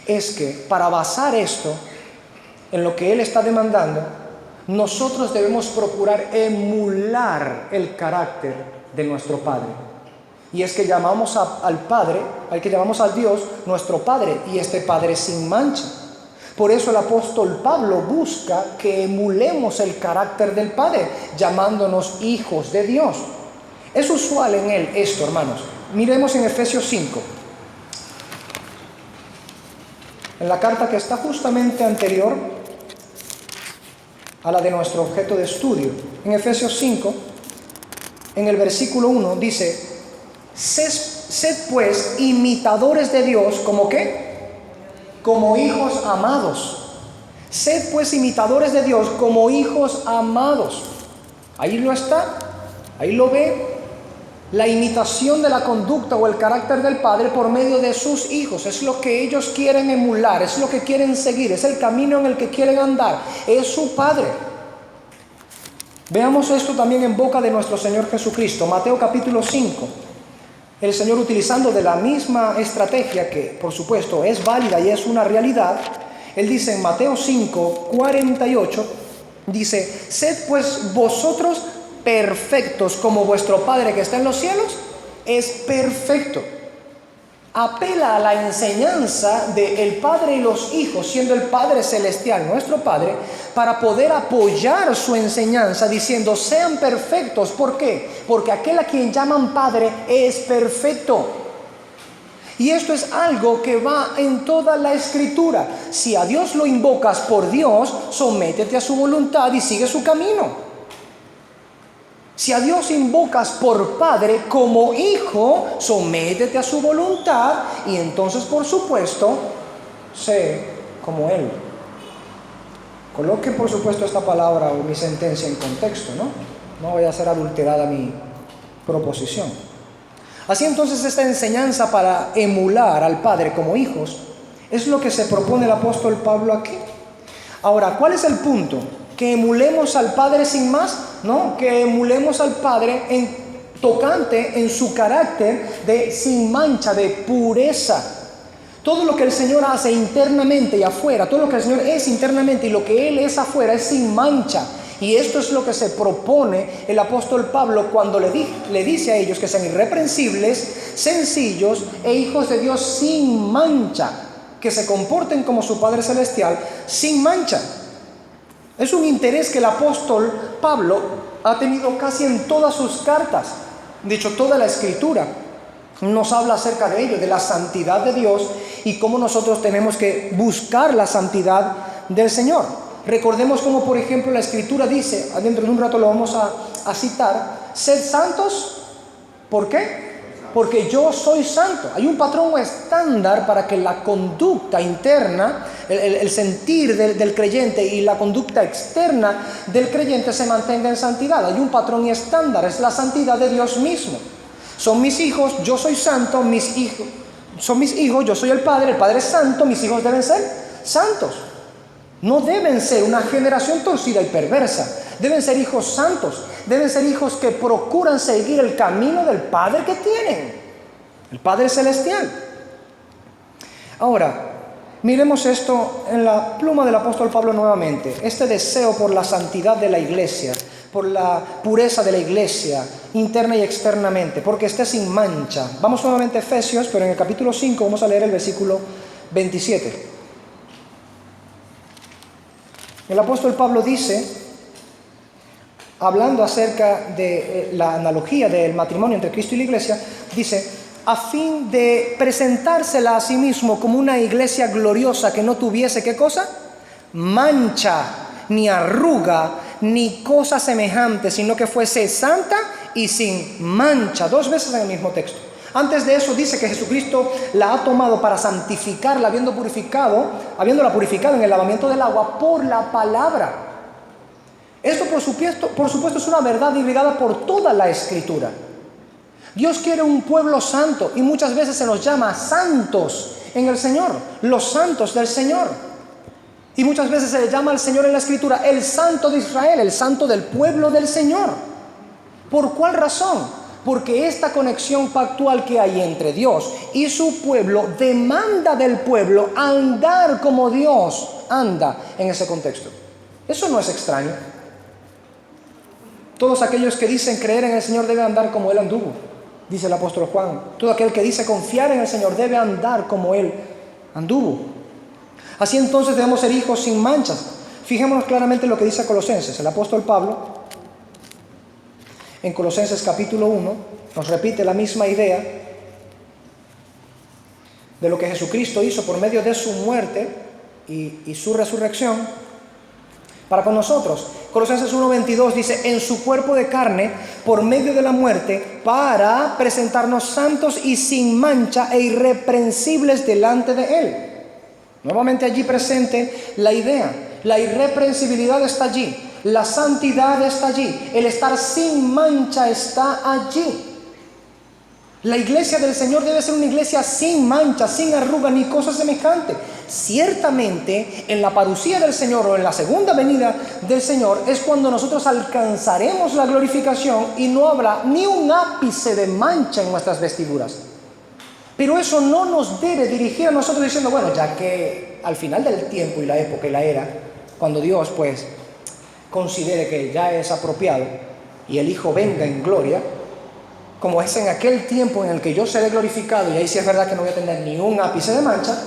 es que para basar esto en lo que él está demandando, nosotros debemos procurar emular el carácter de nuestro Padre. Y es que llamamos al Padre, al que llamamos a Dios, nuestro Padre, y este Padre sin mancha. Por eso el apóstol Pablo busca que emulemos el carácter del Padre, llamándonos hijos de Dios. Es usual en él esto, hermanos. Miremos en Efesios 5. En la carta que está justamente anterior a la de nuestro objeto de estudio. En Efesios 5, en el versículo 1, dice, sed pues imitadores de Dios, ¿como qué? Como hijos amados, Sed pues imitadores de Dios como hijos amados. Ahí lo está, ahí lo ve. La imitación de la conducta o el carácter del Padre por medio de sus hijos. Es lo que ellos quieren emular, es lo que quieren seguir, es el camino en el que quieren andar. Es su Padre. Veamos esto también en boca de nuestro Señor Jesucristo. Mateo capítulo 5. El Señor, utilizando de la misma estrategia que por supuesto es válida y es una realidad, Él dice en Mateo 5, 48, dice: sed pues vosotros perfectos como vuestro Padre que está en los cielos es perfecto. Apela a la enseñanza del Padre y los hijos, siendo el Padre celestial nuestro Padre, para poder apoyar su enseñanza diciendo: sean perfectos. ¿Por qué? Porque aquel a quien llaman Padre es perfecto. Y esto es algo que va en toda la Escritura. Si a Dios lo invocas por Dios, sométete a su voluntad y sigue su camino. Si a Dios invocas por Padre como Hijo, sométete a su voluntad y entonces, por supuesto, sé como Él. Coloque, por supuesto, esta palabra o mi sentencia en contexto, ¿no? No vaya a ser adulterada mi proposición. Así entonces, esta enseñanza para emular al Padre como hijos es lo que se propone el apóstol Pablo aquí. Ahora, ¿cuál es el punto? ¿Que emulemos al Padre sin más? No, que emulemos al Padre en tocante en su carácter de sin mancha, de pureza. Todo lo que el Señor hace internamente y afuera, todo lo que el Señor es internamente y lo que Él es afuera es sin mancha. Y esto es lo que se propone el apóstol Pablo cuando le dice a ellos que sean irreprensibles, sencillos e hijos de Dios sin mancha, que se comporten como su Padre Celestial sin mancha. Es un interés que el apóstol Pablo ha tenido casi en todas sus cartas. De hecho, toda la Escritura nos habla acerca de ello, de la santidad de Dios y cómo nosotros tenemos que buscar la santidad del Señor. Recordemos cómo, por ejemplo, la Escritura dice, dentro de un rato lo vamos a citar: sed santos. ¿Por qué? Porque yo soy santo. Hay un patrón o estándar para que la conducta interna, el sentir del creyente y la conducta externa del creyente se mantenga en santidad. Hay un patrón y estándar, es la santidad de Dios mismo. Son mis hijos, yo soy santo, son mis hijos, yo soy el Padre es santo, mis hijos deben ser santos. No deben ser una generación torcida y perversa. Deben ser hijos santos. Deben ser hijos que procuran seguir el camino del Padre que tienen, el Padre Celestial. Ahora, miremos esto en la pluma del apóstol Pablo nuevamente. Este deseo por la santidad de la iglesia, por la pureza de la iglesia, interna y externamente, porque esté sin mancha. Vamos nuevamente a Efesios, pero en el capítulo 5 vamos a leer el versículo 27. El apóstol Pablo dice, hablando acerca de la analogía del matrimonio entre Cristo y la iglesia, dice: a fin de presentársela a sí mismo como una iglesia gloriosa que no tuviese, ¿qué cosa? Mancha, ni arruga, ni cosa semejante, sino que fuese santa y sin mancha. 2 veces en el mismo texto. Antes de eso dice que Jesucristo la ha tomado para santificarla, habiéndola purificado en el lavamiento del agua por la palabra. Esto por supuesto es una verdad irrigada por toda la Escritura. Dios quiere un pueblo santo y muchas veces se nos llama santos en el Señor, los santos del Señor. Y muchas veces se le llama al Señor en la Escritura el Santo de Israel, el Santo del pueblo del Señor. ¿Por cuál razón? Porque esta conexión pactual que hay entre Dios y su pueblo demanda del pueblo andar como Dios anda en ese contexto. Eso no es extraño. Todos aquellos que dicen creer en el Señor deben andar como Él anduvo, dice el apóstol Juan. Todo aquel que dice confiar en el Señor debe andar como Él anduvo. Así entonces debemos ser hijos sin manchas. Fijémonos claramente en lo que dice Colosenses. El apóstol Pablo, en Colosenses capítulo 1, nos repite la misma idea de lo que Jesucristo hizo por medio de su muerte y su resurrección para con nosotros. Colosenses 1:22 dice: en su cuerpo de carne, por medio de la muerte, para presentarnos santos y sin mancha e irreprensibles delante de Él. Nuevamente allí presente la idea. La irreprensibilidad está allí. La santidad está allí. El estar sin mancha está allí. La iglesia del Señor debe ser una iglesia sin mancha, sin arruga, ni cosa semejante. Ciertamente, en la parucía del Señor o en la segunda venida del Señor es cuando nosotros alcanzaremos la glorificación y no habrá ni un ápice de mancha en nuestras vestiduras. Pero eso no nos debe dirigir a nosotros diciendo, bueno, ya que al final del tiempo y la época y la era, cuando Dios pues considere que ya es apropiado y el Hijo venga en gloria, como es en aquel tiempo en el que yo seré glorificado y ahí sí es verdad que no voy a tener ni un ápice de mancha,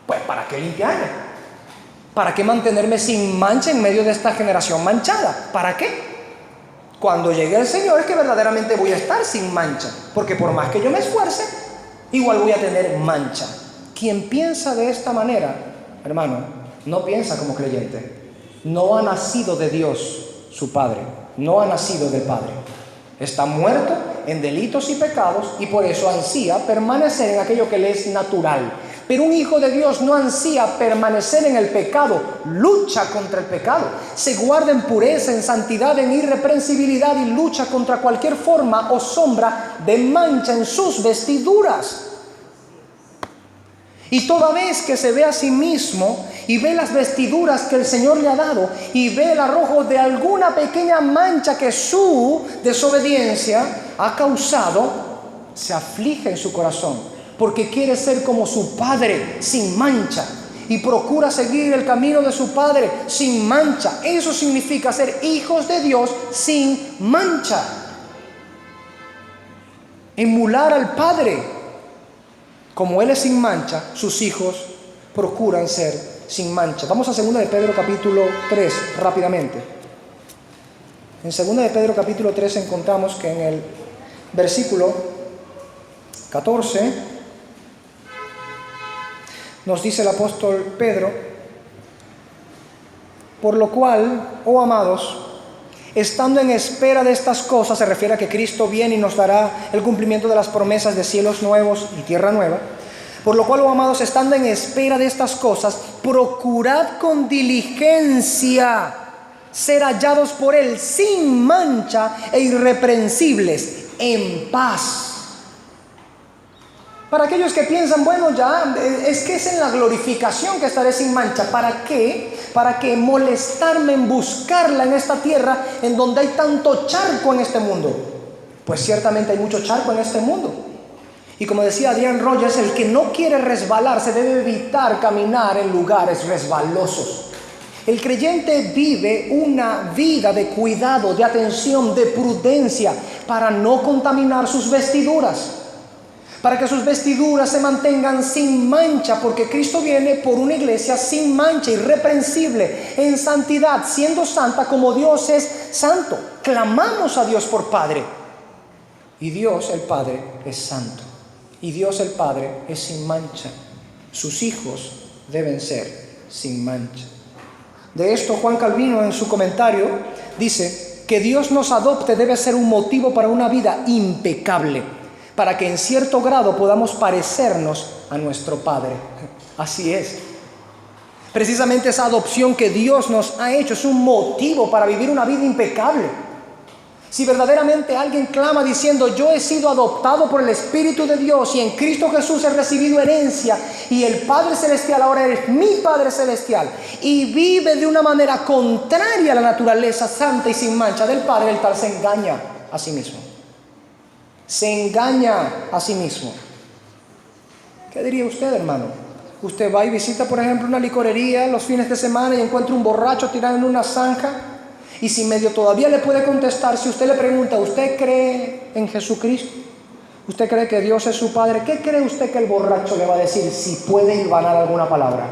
pues ¿para qué limpiarme? ¿Para qué mantenerme sin mancha en medio de esta generación manchada? ¿Para qué? Cuando llegue el Señor es que verdaderamente voy a estar sin mancha, porque por más que yo me esfuerce, igual voy a tener mancha. Quien piensa de esta manera, hermano, no piensa como creyente. No ha nacido de Dios su Padre, no ha nacido del Padre. Está muerto en delitos y pecados y por eso ansía permanecer en aquello que le es natural. Pero un hijo de Dios no ansía permanecer en el pecado, lucha contra el pecado, se guarda en pureza, en santidad, en irreprensibilidad y lucha contra cualquier forma o sombra de mancha en sus vestiduras. Y toda vez que se ve a sí mismo y ve las vestiduras que el Señor le ha dado y ve el arrojo de alguna pequeña mancha que su desobediencia ha causado, se aflige en su corazón porque quiere ser como su Padre sin mancha y procura seguir el camino de su Padre sin mancha. Eso significa ser hijos de Dios sin mancha. Emular al Padre. Como Él es sin mancha, sus hijos procuran ser sin mancha. Vamos a 2 de Pedro capítulo 3 rápidamente. En 2 de Pedro capítulo 3 encontramos que en el versículo 14 nos dice el apóstol Pedro: por lo cual, oh amados, estando en espera de estas cosas, se refiere a que Cristo viene y nos dará el cumplimiento de las promesas de cielos nuevos y tierra nueva. Por lo cual, oh amados, estando en espera de estas cosas, procurad con diligencia ser hallados por Él sin mancha e irreprensibles, en paz. Para aquellos que piensan, bueno, ya es que es en la glorificación que estaré sin mancha. ¿Para qué? ¿Para qué molestarme en buscarla en esta tierra en donde hay tanto charco en este mundo? Pues ciertamente hay mucho charco en este mundo. Y como decía Adrian Rogers, el que no quiere resbalarse debe evitar caminar en lugares resbalosos. El creyente vive una vida de cuidado, de atención, de prudencia para no contaminar sus vestiduras. Para que sus vestiduras se mantengan sin mancha, porque Cristo viene por una iglesia sin mancha, irreprensible, en santidad, siendo santa como Dios es santo. Clamamos a Dios por Padre. Y Dios el Padre es santo. Y Dios el Padre es sin mancha. Sus hijos deben ser sin mancha. De esto Juan Calvino en su comentario dice que Dios nos adopte debe ser un motivo para una vida impecable, para que en cierto grado podamos parecernos a nuestro Padre. Así es. Precisamente esa adopción que Dios nos ha hecho es un motivo para vivir una vida impecable. Si verdaderamente alguien clama diciendo: yo he sido adoptado por el Espíritu de Dios y en Cristo Jesús he recibido herencia y el Padre Celestial ahora eres mi Padre Celestial, y vive de una manera contraria a la naturaleza santa y sin mancha del Padre, el tal se engaña a sí mismo. Se engaña a sí mismo. ¿Qué diría usted, hermano? Usted va y visita, por ejemplo, una licorería los fines de semana y encuentra un borracho tirado en una zanja, y si medio todavía le puede contestar, si usted le pregunta: ¿usted cree en Jesucristo? ¿Usted cree que Dios es su Padre? ¿Qué cree usted que el borracho le va a decir si puede hilvanar alguna palabra?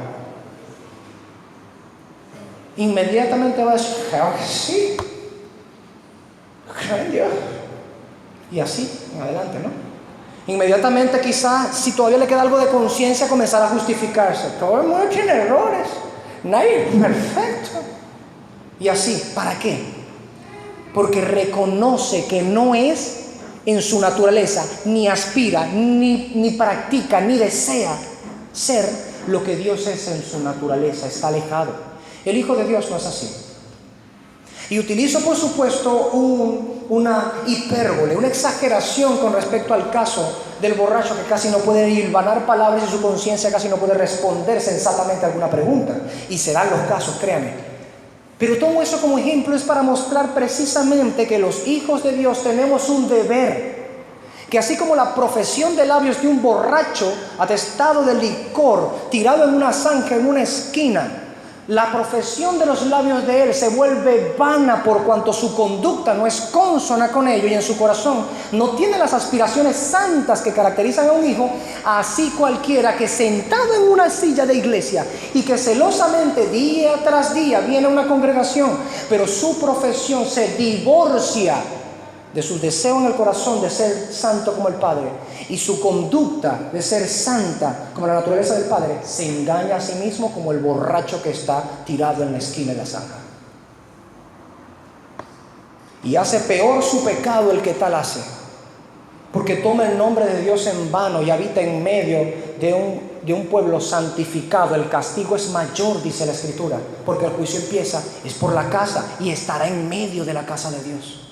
Inmediatamente va a decir: claro que sí, creo en Dios. Y así, en adelante, ¿no? Inmediatamente quizás, si todavía le queda algo de conciencia, comenzar a justificarse. Todo el mundo tiene errores, nadie es perfecto. Y así, ¿para qué? Porque reconoce que no es en su naturaleza, ni aspira, ni practica, ni desea ser lo que Dios es en su naturaleza. Está alejado. El Hijo de Dios no es así. Y utilizo, por supuesto, una hipérbole, una exageración con respecto al caso del borracho que casi no puede hilvanar palabras y su conciencia casi no puede responder sensatamente a alguna pregunta. Y serán los casos, créanme. Pero tomo eso como ejemplo es para mostrar precisamente que los hijos de Dios tenemos un deber. Que así como la profesión de labios de un borracho atestado de licor, tirado en una zanja, en una esquina, la profesión de los labios de él se vuelve vana por cuanto su conducta no es consona con ello y en su corazón no tiene las aspiraciones santas que caracterizan a un hijo. Así cualquiera que sentado en una silla de iglesia y que celosamente día tras día viene a una congregación, pero su profesión se divorcia de su deseo en el corazón de ser santo como el Padre y su conducta de ser santa como la naturaleza del Padre, se engaña a sí mismo como el borracho que está tirado en la esquina de la zanja. Y hace peor su pecado el que tal hace, porque toma el nombre de Dios en vano y habita en medio de un pueblo santificado. El castigo es mayor, dice la Escritura, porque el juicio empieza, es por la casa y estará en medio de la casa de Dios.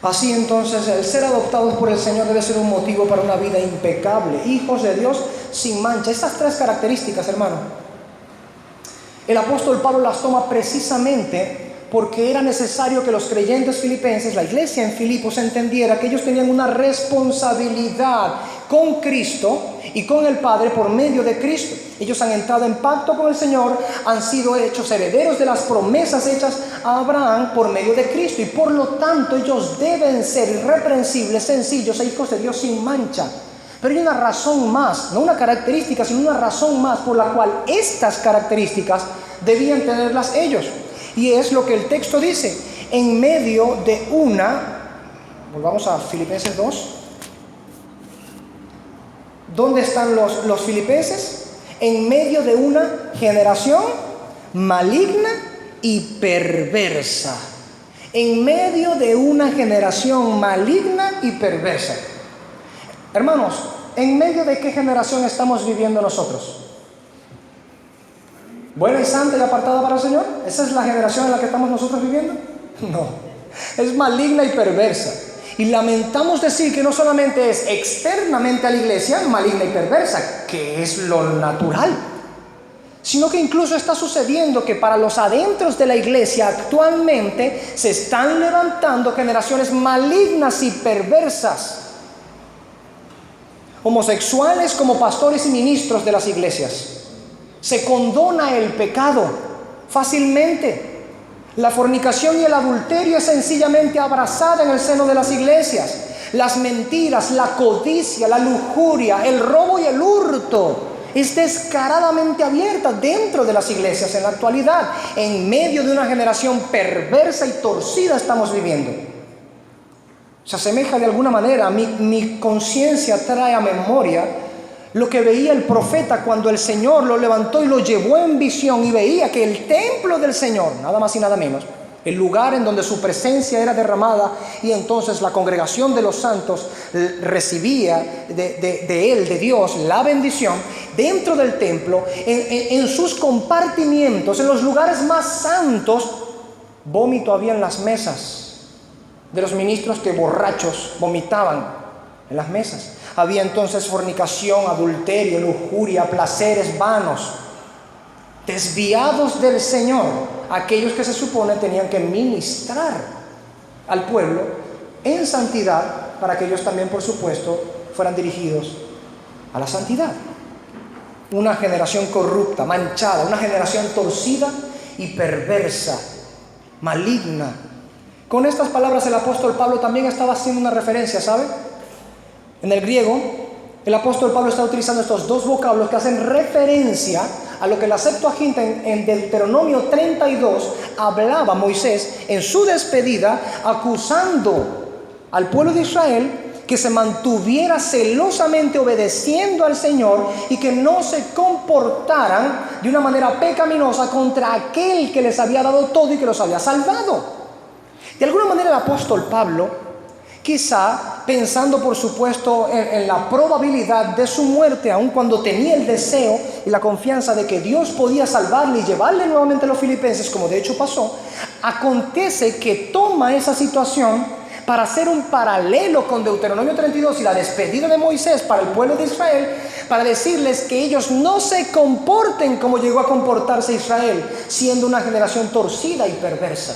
Así entonces, el ser adoptados por el Señor debe ser un motivo para una vida impecable, hijos de Dios sin mancha. Estas tres características, hermano, el apóstol Pablo las toma precisamente porque era necesario que los creyentes filipenses, la iglesia en Filipos, entendiera que ellos tenían una responsabilidad con Cristo y con el Padre por medio de Cristo. Ellos han entrado en pacto con el Señor, han sido hechos herederos de las promesas hechas a Abraham por medio de Cristo y por lo tanto ellos deben ser irreprensibles, sencillos e hijos de Dios sin mancha. Pero hay una razón más, no una característica, sino una razón más por la cual estas características debían tenerlas ellos. Y es lo que el texto dice, en medio de volvamos a Filipenses 2. ¿Dónde están los filipenses? En medio de una generación maligna y perversa. En medio de una generación maligna y perversa. Hermanos, ¿en medio de qué generación estamos viviendo nosotros? ¿Buena y santa y apartada para el Señor? ¿Esa es la generación en la que estamos nosotros viviendo? No, es maligna y perversa. Y lamentamos decir que no solamente es externamente a la iglesia maligna y perversa, que es lo natural, sino que incluso está sucediendo que para los adentros de la iglesia actualmente se están levantando generaciones malignas y perversas, homosexuales como pastores y ministros de las iglesias. Se condona el pecado fácilmente. La fornicación y el adulterio es sencillamente abrazada en el seno de las iglesias. Las mentiras, la codicia, la lujuria, el robo y el hurto es descaradamente abierta dentro de las iglesias en la actualidad. En medio de una generación perversa y torcida estamos viviendo. Se asemeja de alguna manera, mi conciencia trae a memoria lo que veía el profeta cuando el Señor lo levantó y lo llevó en visión y veía que el templo del Señor, nada más y nada menos, el lugar en donde su presencia era derramada y entonces la congregación de los santos recibía de él, de Dios, la bendición, dentro del templo, en sus compartimientos, en los lugares más santos, vómito había en las mesas de los ministros que borrachos vomitaban en las mesas. Había entonces fornicación, adulterio, lujuria, placeres vanos, desviados del Señor, aquellos que se supone tenían que ministrar al pueblo en santidad para que ellos también, por supuesto, fueran dirigidos a la santidad. Una generación corrupta, manchada, una generación torcida y perversa, maligna. Con estas palabras el apóstol Pablo también estaba haciendo una referencia, ¿sabe? En el griego, el apóstol Pablo está utilizando estos dos vocablos que hacen referencia a lo que la Septuaginta en Deuteronomio 32 hablaba Moisés en su despedida, acusando al pueblo de Israel que se mantuviera celosamente obedeciendo al Señor y que no se comportaran de una manera pecaminosa contra aquel que les había dado todo y que los había salvado. De alguna manera el apóstol Pablo Quizá pensando, por supuesto, en la probabilidad de su muerte, aun cuando tenía el deseo y la confianza de que Dios podía salvarle y llevarle nuevamente a los filipenses, como de hecho pasó, acontece que toma esa situación para hacer un paralelo con Deuteronomio 32 y la despedida de Moisés para el pueblo de Israel, para decirles que ellos no se comporten como llegó a comportarse Israel, siendo una generación torcida y perversa,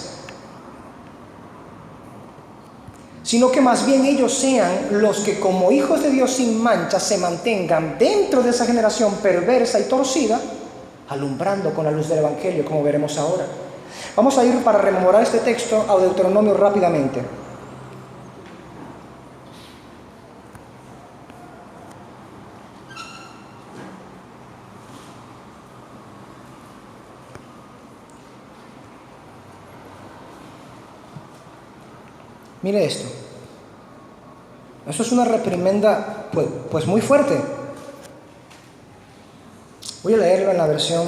sino que más bien ellos sean los que como hijos de Dios sin mancha se mantengan dentro de esa generación perversa y torcida, alumbrando con la luz del Evangelio, como veremos ahora. Vamos a ir para rememorar este texto a Deuteronomio rápidamente. Mire esto. Esto es una reprimenda pues muy fuerte. Voy a leerlo en la versión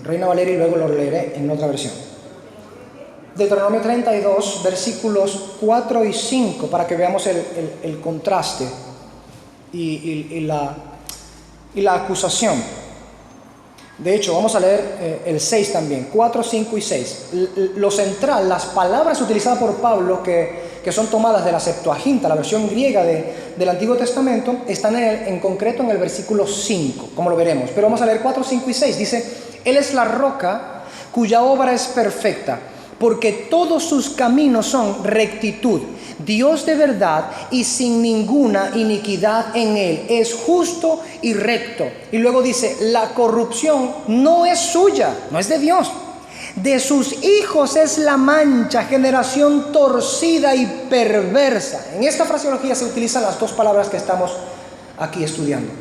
Reina Valera y luego lo leeré en otra versión. Deuteronomio 32, versículos 4 y 5, para que veamos el contraste y la acusación. De hecho, vamos a leer el 6 también, 4, 5 y 6. Lo central, las palabras utilizadas por Pablo, que son tomadas de la Septuaginta, la versión griega del Antiguo Testamento, están en concreto en el versículo 5, como lo veremos. Pero vamos a leer 4, 5 y 6. Dice: Él es la roca cuya obra es perfecta, porque todos sus caminos son rectitud, Dios de verdad y sin ninguna iniquidad en él, es justo y recto. Y luego dice: la corrupción no es suya, no es de Dios, de sus hijos es la mancha, generación torcida y perversa. En esta fraseología se utilizan las dos palabras que estamos aquí estudiando.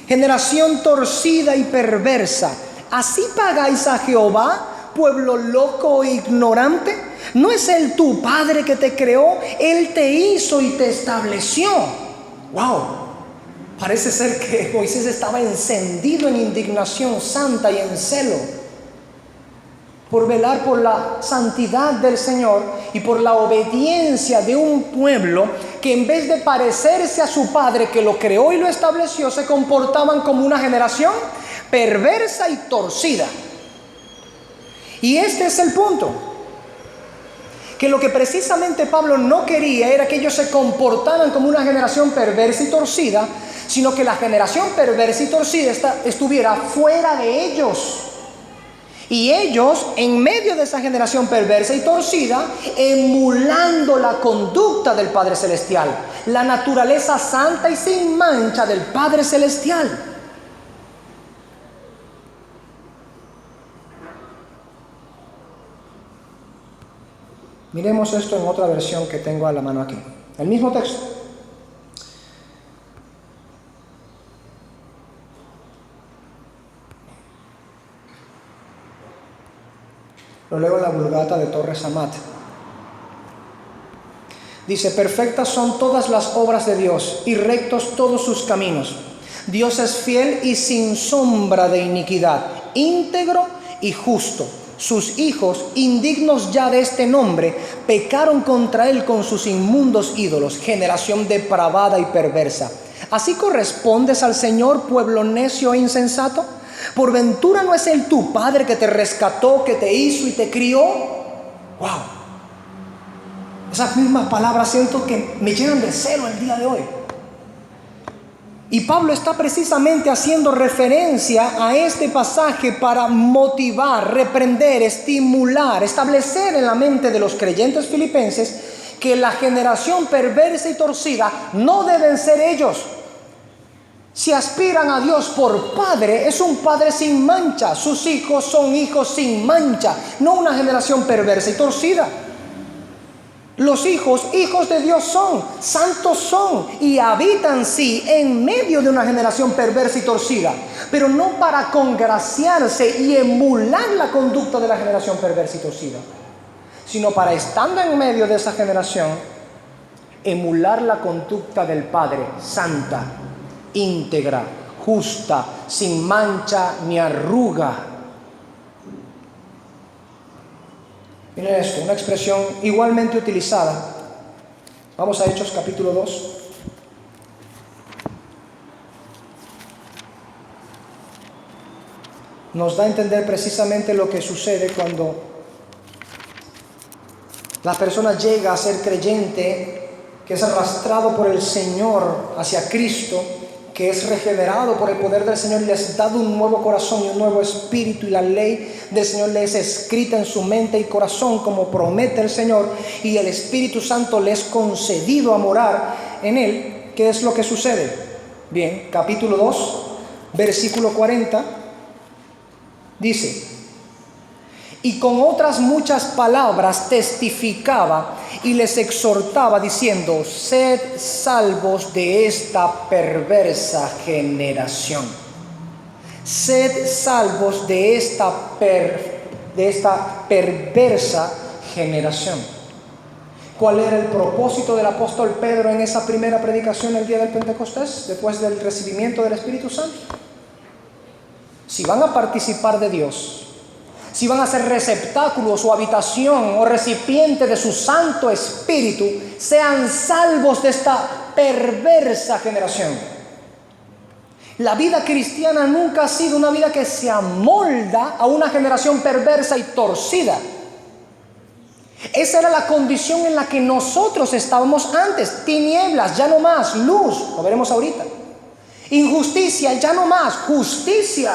Generación torcida y perversa. ¿Así pagáis a Jehová, pueblo loco e ignorante? ¿No es Él tu Padre que te creó? Él te hizo y te estableció. ¡Wow! Parece ser que Moisés estaba encendido en indignación santa y en celo por velar por la santidad del Señor y por la obediencia de un pueblo que, en vez de parecerse a su Padre que lo creó y lo estableció, se comportaban como una generación perversa y torcida. Y este es el punto, que lo que precisamente Pablo no quería era que ellos se comportaran como una generación perversa y torcida, sino que la generación perversa y torcida estuviera fuera de ellos. Y ellos, en medio de esa generación perversa y torcida, emulando la conducta del Padre Celestial, la naturaleza santa y sin mancha del Padre Celestial. Miremos esto en otra versión que tengo a la mano aquí. El mismo texto. Lo leo en la Vulgata de Torres Amat. Dice: perfectas son todas las obras de Dios y rectos todos sus caminos. Dios es fiel y sin sombra de iniquidad, íntegro y justo. Sus hijos, indignos ya de este nombre, pecaron contra él con sus inmundos ídolos, generación depravada y perversa. ¿Así correspondes al Señor, pueblo necio e insensato? ¿Por ventura no es Él tu Padre que te rescató, que te hizo y te crió? ¡Wow! Esas mismas palabras siento que me llenan de celo el día de hoy. Y Pablo está precisamente haciendo referencia a este pasaje para motivar, reprender, estimular, establecer en la mente de los creyentes filipenses que la generación perversa y torcida no deben ser ellos. Si aspiran a Dios por Padre, es un Padre sin mancha. Sus hijos son hijos sin mancha, no una generación perversa y torcida. Los hijos de Dios son, santos son y habitan sí en medio de una generación perversa y torcida, pero no para congraciarse y emular la conducta de la generación perversa y torcida, sino para, estando en medio de esa generación, emular la conducta del Padre, santa, íntegra, justa, sin mancha ni arruga. Miren esto, una expresión igualmente utilizada Vamos a Hechos capítulo 2. Nos da a entender precisamente lo que sucede cuando la persona llega a ser creyente, que es arrastrado por el Señor hacia Cristo, que es regenerado por el poder del Señor y le es dado un nuevo corazón y un nuevo espíritu, y la ley del Señor le es escrita en su mente y corazón como promete el Señor, y el Espíritu Santo le es concedido a morar en él. ¿Qué es lo que sucede? Bien, capítulo 2, versículo 40, dice: y con otras muchas palabras testificaba y les exhortaba diciendo: sed salvos de esta perversa generación. Sed salvos de esta perversa generación. ¿Cuál era el propósito del apóstol Pedro en esa primera predicación el día del Pentecostés, después del recibimiento del Espíritu Santo? Si van a participar de Dios, si van a ser receptáculos o habitación o recipiente de su Santo Espíritu, sean salvos de esta perversa generación. La vida cristiana nunca ha sido una vida que se amolda a una generación perversa y torcida. Esa era la condición en la que nosotros estábamos antes. Tinieblas, ya no más. Luz, lo veremos ahorita. Injusticia, ya no más. Justicia.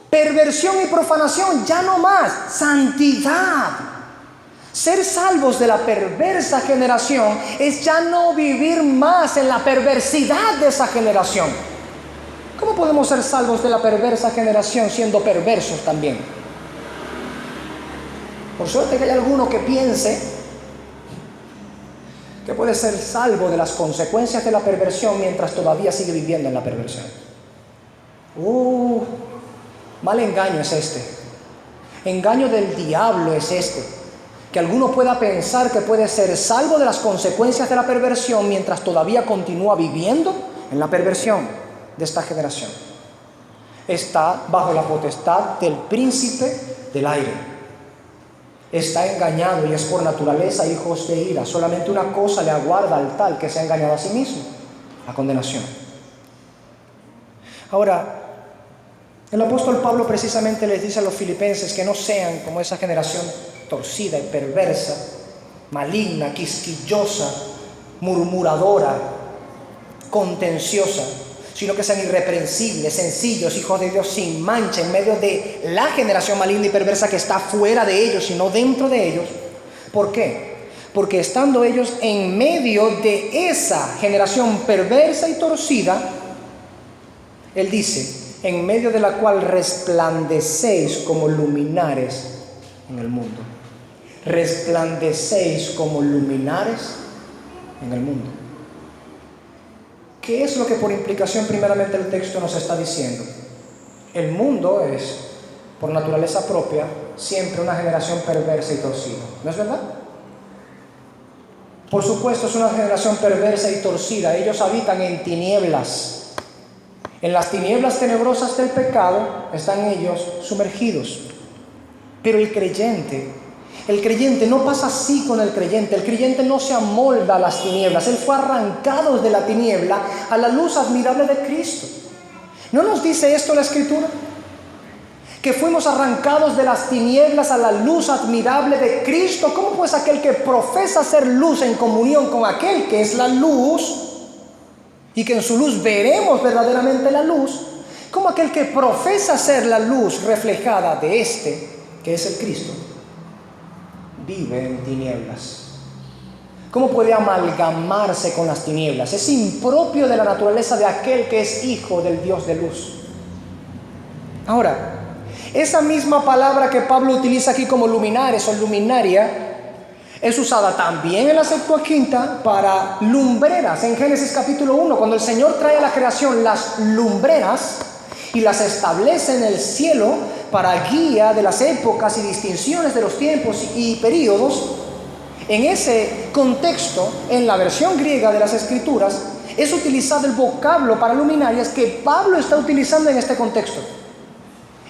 Perversión y profanación, ya no más. Santidad. Ser salvos de la perversa generación es ya no vivir más en la perversidad de esa generación. ¿Cómo podemos ser salvos de la perversa generación siendo perversos también? Por suerte que hay alguno que piense que puede ser salvo de las consecuencias de la perversión mientras todavía sigue viviendo en la perversión. Mal engaño es este. Engaño del diablo es este. Que alguno pueda pensar que puede ser salvo de las consecuencias de la perversión mientras todavía continúa viviendo en la perversión de esta generación. Está bajo la potestad del príncipe del aire. Está engañado y es por naturaleza hijos de ira. Solamente una cosa le aguarda al tal que se ha engañado a sí mismo: la condenación. Ahora, el apóstol Pablo precisamente les dice a los filipenses que no sean como esa generación torcida y perversa, maligna, quisquillosa, murmuradora, contenciosa, sino que sean irreprensibles, sencillos, hijos de Dios sin mancha, en medio de la generación maligna y perversa que está fuera de ellos y no dentro de ellos. ¿Por qué? Porque estando ellos en medio de esa generación perversa y torcida, él dice: en medio de la cual resplandecéis como luminares en el mundo. Resplandecéis como luminares en el mundo. ¿Qué es lo que por implicación primeramente el texto nos está diciendo? El mundo es, por naturaleza propia, siempre una generación perversa y torcida. ¿No es verdad? Por supuesto, es una generación perversa y torcida. Ellos habitan en tinieblas. En las tinieblas tenebrosas del pecado están ellos sumergidos. Pero el creyente no pasa así con el creyente no se amolda a las tinieblas. Él fue arrancado de la tiniebla a la luz admirable de Cristo. ¿No nos dice esto la Escritura? Que fuimos arrancados de las tinieblas a la luz admirable de Cristo. ¿Cómo pues aquel que profesa ser luz en comunión con aquel que es la luz, y que en su luz veremos verdaderamente la luz, como aquel que profesa ser la luz reflejada de este, que es el Cristo, vive en tinieblas? ¿Cómo puede amalgamarse con las tinieblas? Es impropio de la naturaleza de aquel que es hijo del Dios de luz. Ahora, esa misma palabra que Pablo utiliza aquí como luminares o luminaria es usada también en la Septuaginta para lumbreras. En Génesis capítulo 1, cuando el Señor trae a la creación las lumbreras y las establece en el cielo para guía de las épocas y distinciones de los tiempos y períodos, en ese contexto, en la versión griega de las Escrituras, es utilizado el vocablo para luminarias que Pablo está utilizando en este contexto.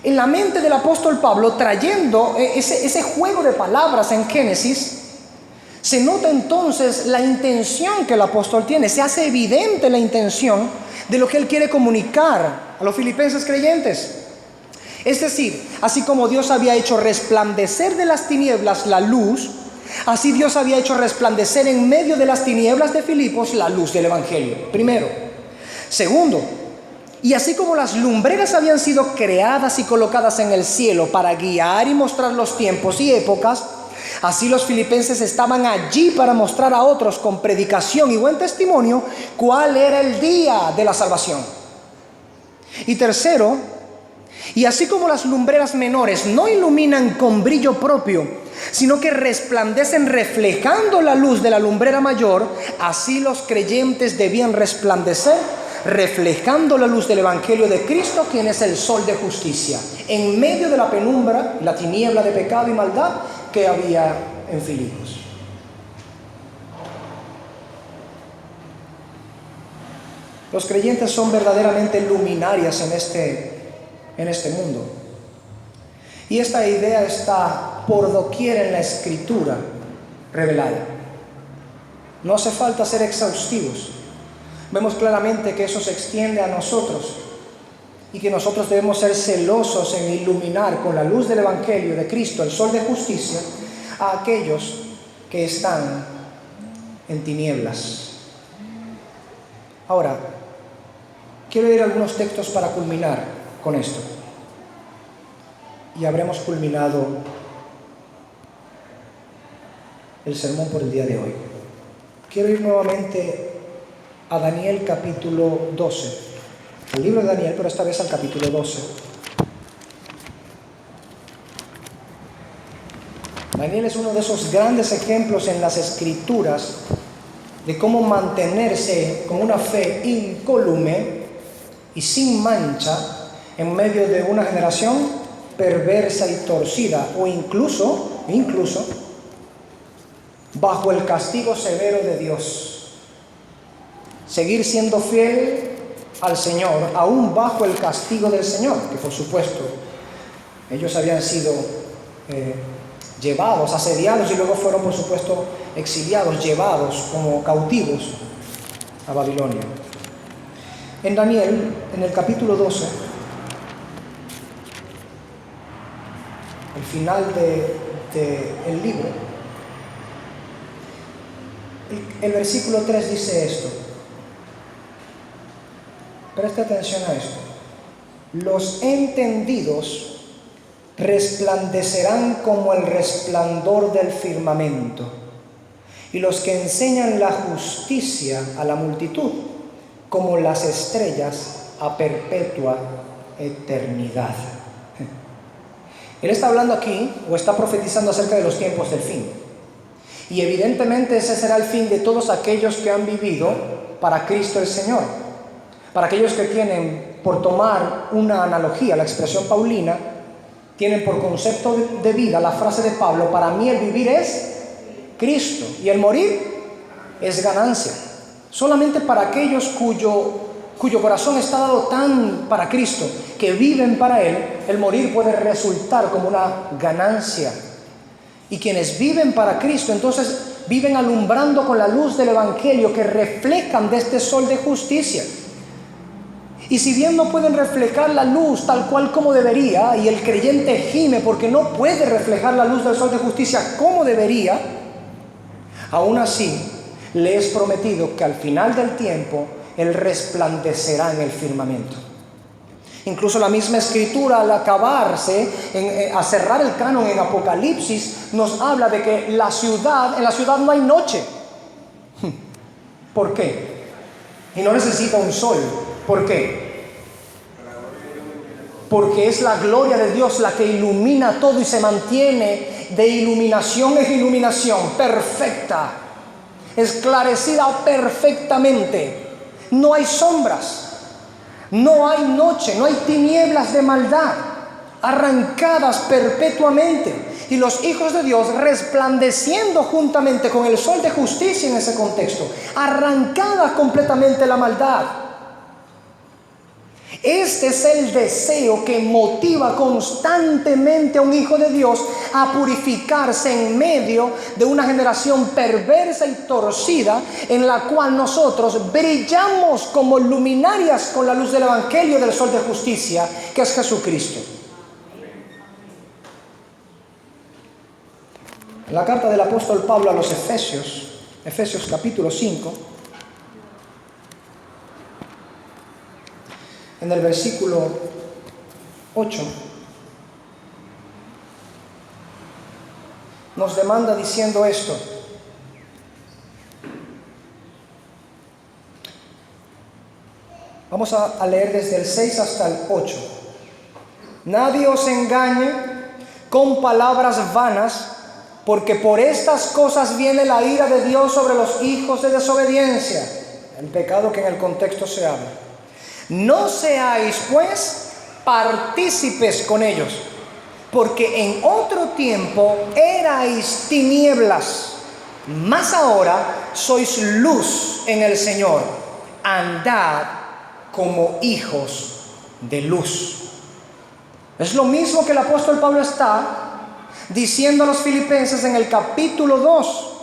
En la mente del apóstol Pablo, trayendo ese juego de palabras en Génesis, Se nota entonces la intención que el apóstol tiene, se hace evidente la intención de lo que él quiere comunicar a los filipenses creyentes. Es decir, así como Dios había hecho resplandecer de las tinieblas la luz, así Dios había hecho resplandecer en medio de las tinieblas de Filipos la luz del Evangelio. Primero. Segundo, y así como las lumbreras habían sido creadas y colocadas en el cielo para guiar y mostrar los tiempos y épocas, así los filipenses estaban allí para mostrar a otros con predicación y buen testimonio cuál era el día de la salvación. Y tercero, y así como las lumbreras menores no iluminan con brillo propio, sino que resplandecen reflejando la luz de la lumbrera mayor, así los creyentes debían resplandecer reflejando la luz del Evangelio de Cristo, quien es el sol de justicia, en medio de la penumbra, la tiniebla de pecado y maldad que había en Filipos. Los creyentes son verdaderamente luminarias en este mundo. Y esta idea está por doquier en la Escritura revelada. No hace falta ser exhaustivos. Vemos claramente que eso se extiende a nosotros y que nosotros debemos ser celosos en iluminar con la luz del Evangelio de Cristo, el sol de justicia, a aquellos que están en tinieblas. Ahora, quiero leer algunos textos para culminar con esto. Y habremos culminado el sermón por el día de hoy. Quiero ir nuevamente a Daniel capítulo 12, al libro de Daniel, pero esta vez al capítulo 12. Daniel es uno de esos grandes ejemplos en las Escrituras de cómo mantenerse con una fe incólume y sin mancha en medio de una generación perversa y torcida, o incluso bajo el castigo severo de Dios. Seguir siendo fiel al Señor, aún bajo el castigo del Señor, que por supuesto ellos habían sido llevados, asediados, y luego fueron por supuesto exiliados, llevados como cautivos a Babilonia. En Daniel, en el capítulo 12, al final del libro, el versículo 3 dice esto. Preste atención a esto. Los entendidos resplandecerán como el resplandor del firmamento, y los que enseñan la justicia a la multitud como las estrellas a perpetua eternidad. Él está hablando aquí, o está profetizando acerca de los tiempos del fin. Y evidentemente ese será el fin de todos aquellos que han vivido para Cristo el Señor. Para aquellos que tienen, por tomar una analogía, la expresión paulina, tienen por concepto de vida la frase de Pablo: para mí el vivir es Cristo y el morir es ganancia. Solamente para aquellos cuyo corazón está dado tan para Cristo, que viven para Él, el morir puede resultar como una ganancia. Y quienes viven para Cristo, entonces viven alumbrando con la luz del Evangelio, que reflejan de este sol de justicia. Y si bien no pueden reflejar la luz tal cual como debería, y el creyente gime porque no puede reflejar la luz del sol de justicia como debería, aún así le es prometido que al final del tiempo Él resplandecerá en el firmamento. Incluso la misma Escritura, al acabarse, a cerrar el canon en Apocalipsis, nos habla de que en la ciudad no hay noche. ¿Por qué? Y no necesita un sol. ¿Por qué? Porque es la gloria de Dios la que ilumina todo y se mantiene de iluminación en iluminación, perfecta, esclarecida perfectamente. No hay sombras, no hay noche, no hay tinieblas de maldad, arrancadas perpetuamente. Y los hijos de Dios resplandeciendo juntamente con el sol de justicia en ese contexto, arrancada completamente la maldad. Este es el deseo que motiva constantemente a un hijo de Dios a purificarse en medio de una generación perversa y torcida, en la cual nosotros brillamos como luminarias con la luz del Evangelio del Sol de Justicia, que es Jesucristo. En la carta del apóstol Pablo a los Efesios capítulo 5, en el versículo 8, nos demanda diciendo esto: vamos a leer desde el 6 hasta el 8. Nadie os engañe con palabras vanas, porque por estas cosas viene la ira de Dios sobre los hijos de desobediencia, el pecado que en el contexto se habla. No seáis pues partícipes con ellos, porque en otro tiempo erais tinieblas, mas ahora sois luz en el Señor. Andad como hijos de luz. Es lo mismo que el apóstol Pablo está diciendo a los filipenses en el capítulo 2,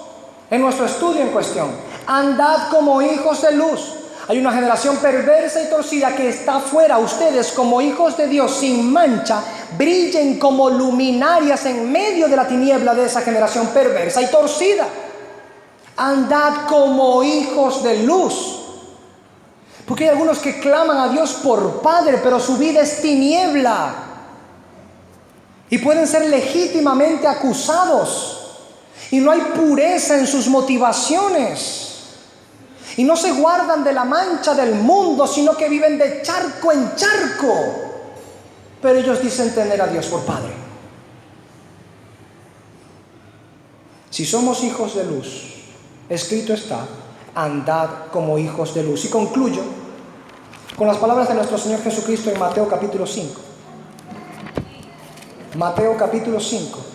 en nuestro estudio en cuestión. Andad como hijos de luz. Hay una generación perversa y torcida que está afuera. Ustedes, como hijos de Dios sin mancha, brillen como luminarias en medio de la tiniebla de esa generación perversa y torcida. Andad como hijos de luz. Porque hay algunos que claman a Dios por Padre, pero su vida es tiniebla. Y pueden ser legítimamente acusados. Y no hay pureza en sus motivaciones. Y no se guardan de la mancha del mundo, sino que viven de charco en charco. Pero ellos dicen tener a Dios por Padre. Si somos hijos de luz, escrito está: andad como hijos de luz. Y concluyo con las palabras de nuestro Señor Jesucristo en Mateo capítulo 5. Mateo capítulo 5.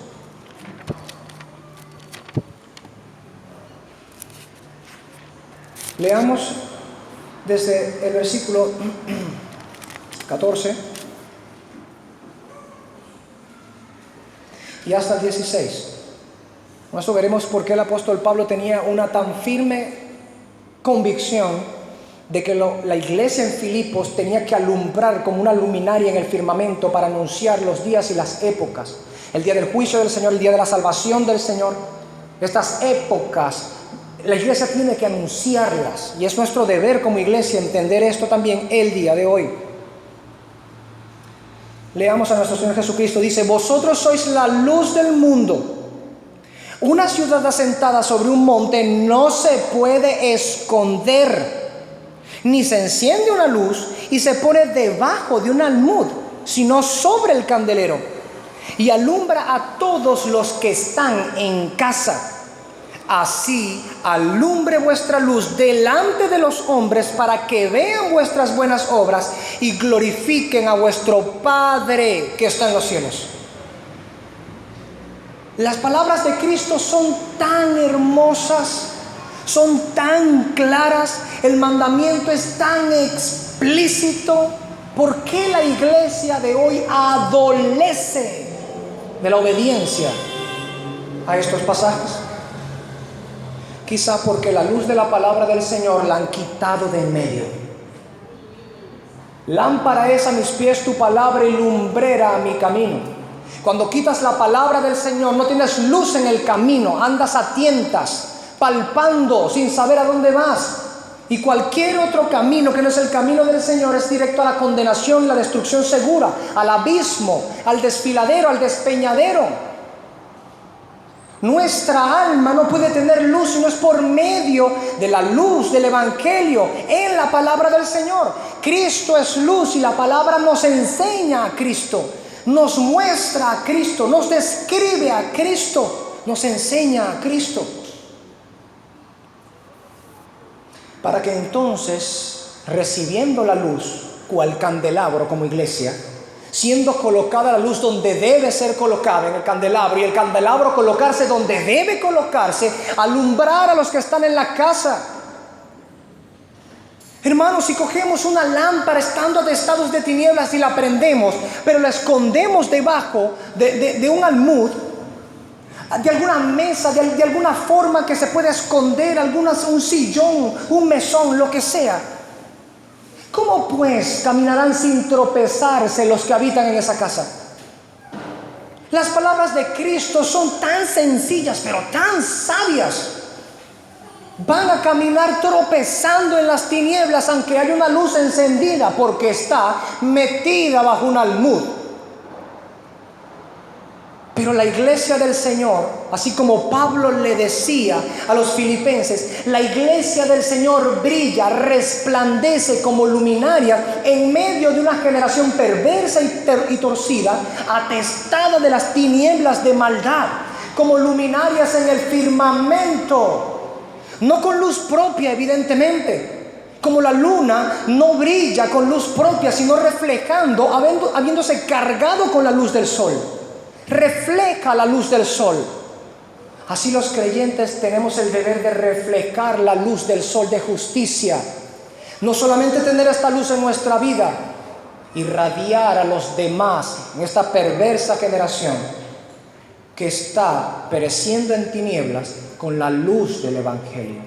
Leamos desde el versículo 14 y hasta el 16. Con esto veremos por qué el apóstol Pablo tenía una tan firme convicción de que la iglesia en Filipos tenía que alumbrar como una luminaria en el firmamento para anunciar los días y las épocas. El día del juicio del Señor, el día de la salvación del Señor. Estas épocas la iglesia tiene que anunciarlas, y es nuestro deber como iglesia entender esto también el día de hoy. Leamos a nuestro Señor Jesucristo. Dice: vosotros sois la luz del mundo. Una ciudad asentada sobre un monte no se puede esconder, ni se enciende una luz y se pone debajo de un almud, sino sobre el candelero, y alumbra a todos los que están en casa. Así alumbre vuestra luz delante de los hombres, para que vean vuestras buenas obras y glorifiquen a vuestro Padre que está en los cielos. Las palabras de Cristo son tan hermosas, son tan claras, el mandamiento es tan explícito. ¿Por qué la iglesia de hoy adolece de la obediencia a estos pasajes? Quizá porque la luz de la palabra del Señor la han quitado de en medio. Lámpara es a mis pies tu palabra y lumbrera a mi camino. Cuando quitas la palabra del Señor, no tienes luz en el camino, andas a tientas, palpando sin saber a dónde vas. Y cualquier otro camino que no es el camino del Señor es directo a la condenación y la destrucción segura, al abismo, al desfiladero, al despeñadero. Nuestra alma no puede tener luz si no es por medio de la luz del Evangelio en la palabra del Señor. Cristo es luz y la palabra nos enseña a Cristo, nos muestra a Cristo, nos describe a Cristo, nos enseña a Cristo. Para que entonces, recibiendo la luz, cual candelabro como iglesia, siendo colocada la luz donde debe ser colocada, en el candelabro, y el candelabro colocarse donde debe colocarse, alumbrar a los que están en la casa. Hermanos, si cogemos una lámpara estando atestados de tinieblas y la prendemos, pero la escondemos debajo de un almud, de alguna mesa, de alguna forma que se pueda esconder, un sillón, un mesón, lo que sea, ¿cómo pues caminarán sin tropezarse los que habitan en esa casa? Las palabras de Cristo son tan sencillas, pero tan sabias. Van a caminar tropezando en las tinieblas, aunque haya una luz encendida, porque está metida bajo un almud. Pero la iglesia del Señor, así como Pablo le decía a los filipenses, la iglesia del Señor brilla, resplandece como luminaria en medio de una generación perversa y torcida, atestada de las tinieblas de maldad, como luminarias en el firmamento. No con luz propia, evidentemente. Como la luna no brilla con luz propia, sino reflejando, habiéndose cargado con la luz del sol. Refleja la luz del sol. Así los creyentes tenemos el deber de reflejar la luz del sol de justicia. No solamente tener esta luz en nuestra vida, irradiar a los demás en esta perversa generación que está pereciendo en tinieblas con la luz del Evangelio.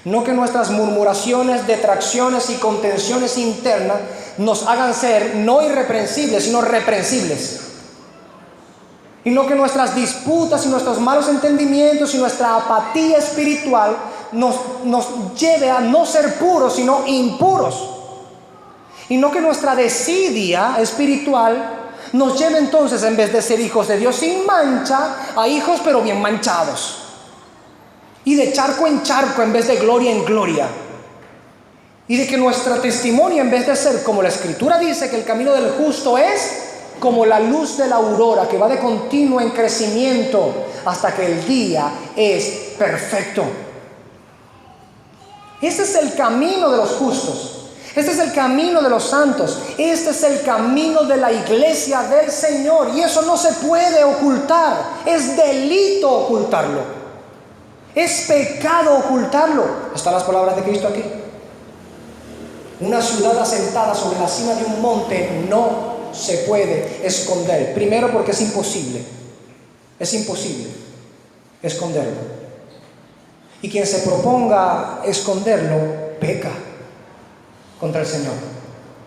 No que nuestras murmuraciones, detracciones y contenciones internas nos hagan ser no irreprensibles, sino reprensibles. Y no que nuestras disputas y nuestros malos entendimientos y nuestra apatía espiritual nos lleve a no ser puros, sino impuros. Y no que nuestra desidia espiritual nos lleve entonces, en vez de ser hijos de Dios sin mancha, a hijos pero bien manchados. Y de charco en charco en vez de gloria en gloria. Y de que nuestro testimonio, en vez de ser como la Escritura dice que el camino del justo es como la luz de la aurora que va de continuo en crecimiento hasta que el día es perfecto. Este es el camino de los justos. Este es el camino de los santos. Este es el camino de la iglesia del Señor. Y eso no se puede ocultar. Es delito ocultarlo. Es pecado ocultarlo. ¿Están las palabras de Cristo aquí? Una ciudad asentada sobre la cima de un monte no se puede esconder. Primero porque es imposible. Es imposible esconderlo. Y quien se proponga esconderlo, peca contra el Señor.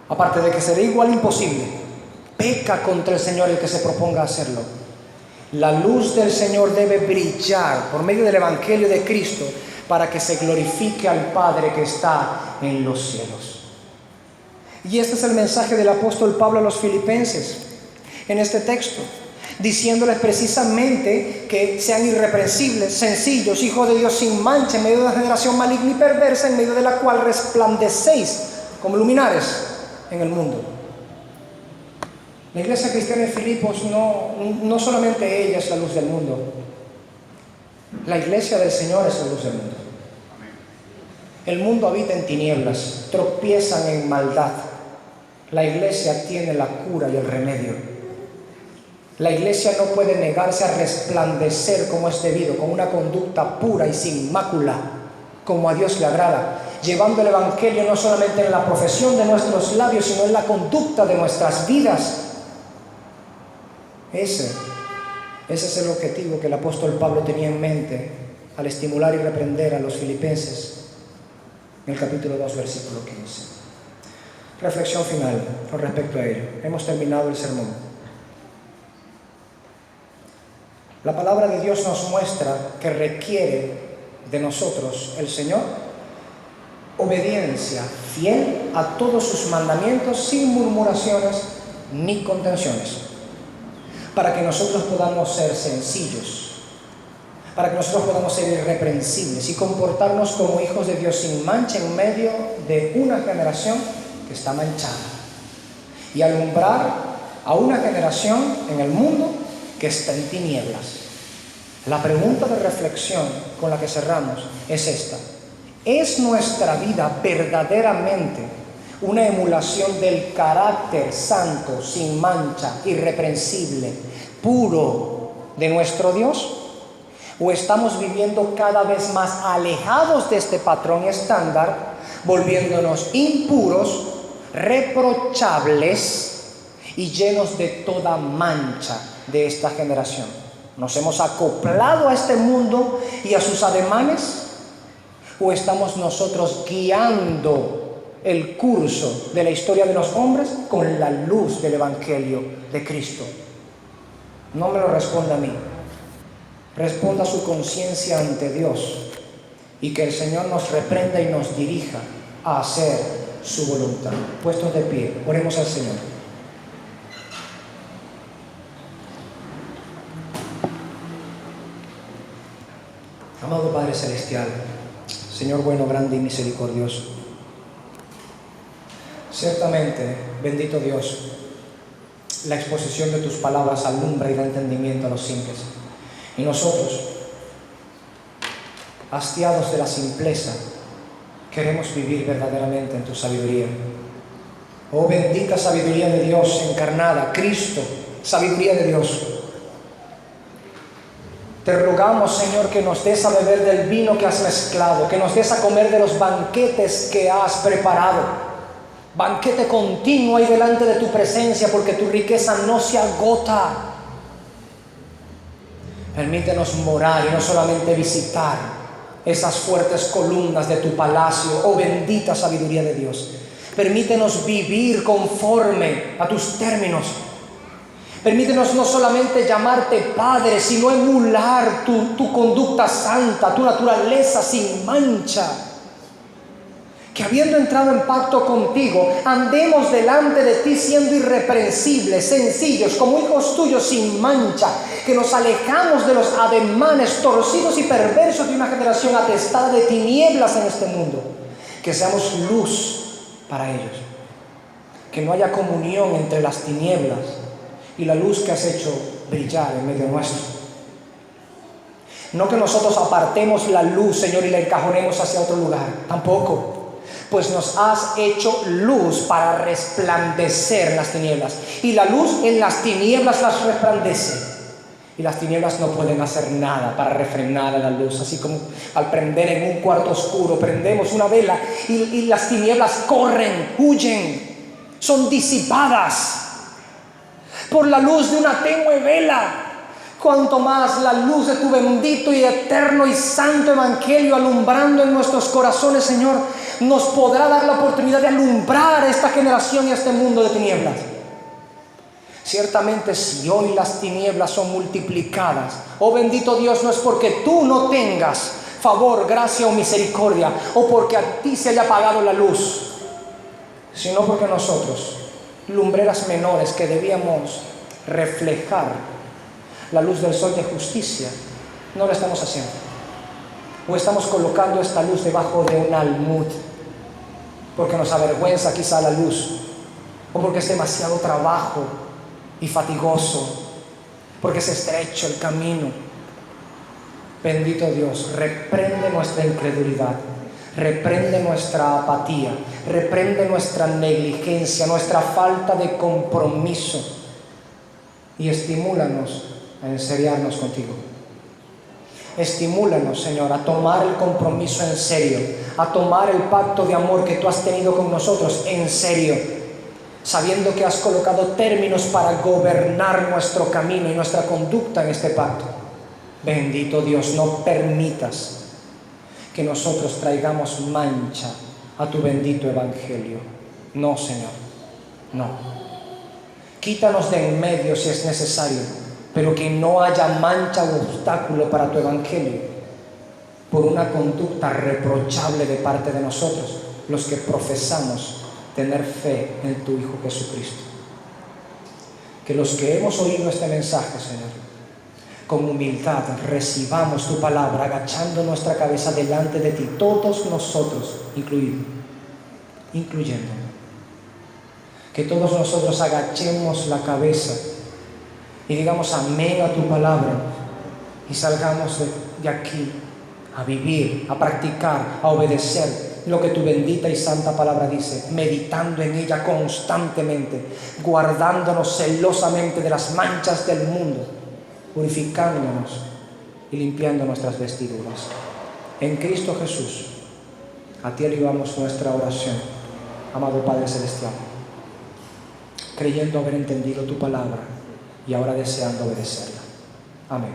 Aparte de que será igual imposible, peca contra el Señor el que se proponga hacerlo. La luz del Señor debe brillar por medio del Evangelio de Cristo para que se glorifique al Padre que está en los cielos. Y este es el mensaje del apóstol Pablo a los filipenses en este texto, diciéndoles precisamente que sean irreprensibles, sencillos, hijos de Dios sin mancha en medio de una generación maligna y perversa, en medio de la cual resplandecéis como luminares en el mundo. La iglesia cristiana de Filipos no solamente ella es la luz del mundo, la iglesia del Señor es la luz del mundo. El mundo habita en tinieblas, tropiezan en maldad. La iglesia tiene la cura y el remedio. La iglesia no puede negarse a resplandecer como es debido, con una conducta pura y sin mácula, como a Dios le agrada, llevando el Evangelio no solamente en la profesión de nuestros labios, sino en la conducta de nuestras vidas. Ese es el objetivo que el apóstol Pablo tenía en mente al estimular y reprender a los filipenses en el capítulo 2, versículo 15. Reflexión final con respecto a ello. Hemos terminado el sermón. La palabra de Dios nos muestra que requiere de nosotros el Señor obediencia fiel a todos sus mandamientos sin murmuraciones ni contenciones, para que nosotros podamos ser sencillos, para que nosotros podamos ser irreprensibles y comportarnos como hijos de Dios sin mancha en medio de una generación que está manchada, y alumbrar a una generación en el mundo que está en tinieblas. La pregunta de reflexión con la que cerramos es esta: ¿es nuestra vida verdaderamente una emulación del carácter santo, sin mancha, irreprensible, puro de nuestro Dios? ¿O estamos viviendo cada vez más alejados de este patrón estándar, volviéndonos impuros, reprochables y llenos de toda mancha de esta generación. ¿Nos hemos acoplado a este mundo y a sus ademanes? ¿O estamos nosotros guiando el curso de la historia de los hombres con la luz del Evangelio de Cristo? No me lo responda a mí. Responda a su conciencia ante Dios y que el Señor nos reprenda y nos dirija a hacer su voluntad. Puestos de pie, oremos al Señor. Amado Padre Celestial, Señor bueno, grande y misericordioso, ciertamente, bendito Dios, la exposición de tus palabras alumbra y da entendimiento a los simples. Y nosotros, hastiados de la simpleza, queremos vivir verdaderamente en tu sabiduría. Oh bendita sabiduría de Dios encarnada, Cristo, sabiduría de Dios. Te rogamos, Señor, que nos des a beber del vino que has mezclado, que nos des a comer de los banquetes que has preparado. Banquete continuo ahí delante de tu presencia, porque tu riqueza no se agota. Permítenos morar y no solamente visitar esas fuertes columnas de tu palacio, oh bendita sabiduría de Dios. Permítenos vivir conforme a tus términos. Permítenos no solamente llamarte Padre, sino emular tu conducta santa, tu naturaleza sin mancha. Que habiendo entrado en pacto contigo, andemos delante de ti siendo irreprensibles, sencillos, como hijos tuyos sin mancha. Que nos alejamos de los ademanes torcidos y perversos de una generación atestada de tinieblas en este mundo. Que seamos luz para ellos. Que no haya comunión entre las tinieblas y la luz que has hecho brillar en medio nuestro. No que nosotros apartemos la luz, Señor, y la encajonemos hacia otro lugar. Tampoco. Pues nos has hecho luz para resplandecer en las tinieblas. Y la luz en las tinieblas las resplandece. Y las tinieblas no pueden hacer nada para refrenar a la luz. Así como al prender en un cuarto oscuro, prendemos una vela y las tinieblas corren, huyen, son disipadas por la luz de una tenue vela. Cuanto más la luz de tu bendito y eterno y santo evangelio alumbrando en nuestros corazones, Señor, nos podrá dar la oportunidad de alumbrar a esta generación y a este mundo de tinieblas. Ciertamente, si hoy las tinieblas son multiplicadas, oh bendito Dios, no es porque tú no tengas favor, gracia o misericordia, o porque a ti se haya apagado la luz, sino porque nosotros, lumbreras menores que debíamos reflejar la luz del sol de justicia, no lo estamos haciendo. O estamos colocando esta luz debajo de un almud, porque nos avergüenza quizá la luz, o porque es demasiado trabajo y fatigoso, porque es estrecho el camino. Bendito Dios, reprende nuestra incredulidad, reprende nuestra apatía, reprende nuestra negligencia, nuestra falta de compromiso, y estimúlanos a enseriarnos contigo. Estimúlanos, Señor, a tomar el compromiso en serio, a tomar el pacto de amor que tú has tenido con nosotros en serio, sabiendo que has colocado términos para gobernar nuestro camino y nuestra conducta en este pacto. Bendito Dios, no permitas que nosotros traigamos mancha a tu bendito evangelio. No, Señor, no. Quítanos de en medio si es necesario, pero que no haya mancha o obstáculo para tu evangelio por una conducta reprochable de parte de nosotros, los que profesamos tener fe en tu Hijo Jesucristo. Que los que hemos oído este mensaje, Señor, con humildad recibamos tu palabra, agachando nuestra cabeza delante de ti, todos nosotros, incluyendo. Que todos nosotros agachemos la cabeza y digamos amén a tu palabra y salgamos de aquí a vivir, a practicar, a obedecer lo que tu bendita y santa palabra dice, meditando en ella constantemente, guardándonos celosamente de las manchas del mundo, purificándonos y limpiando nuestras vestiduras. En Cristo Jesús. A ti elevamos nuestra oración, amado Padre Celestial, creyendo haber entendido tu palabra y ahora deseando obedecerla. Amén.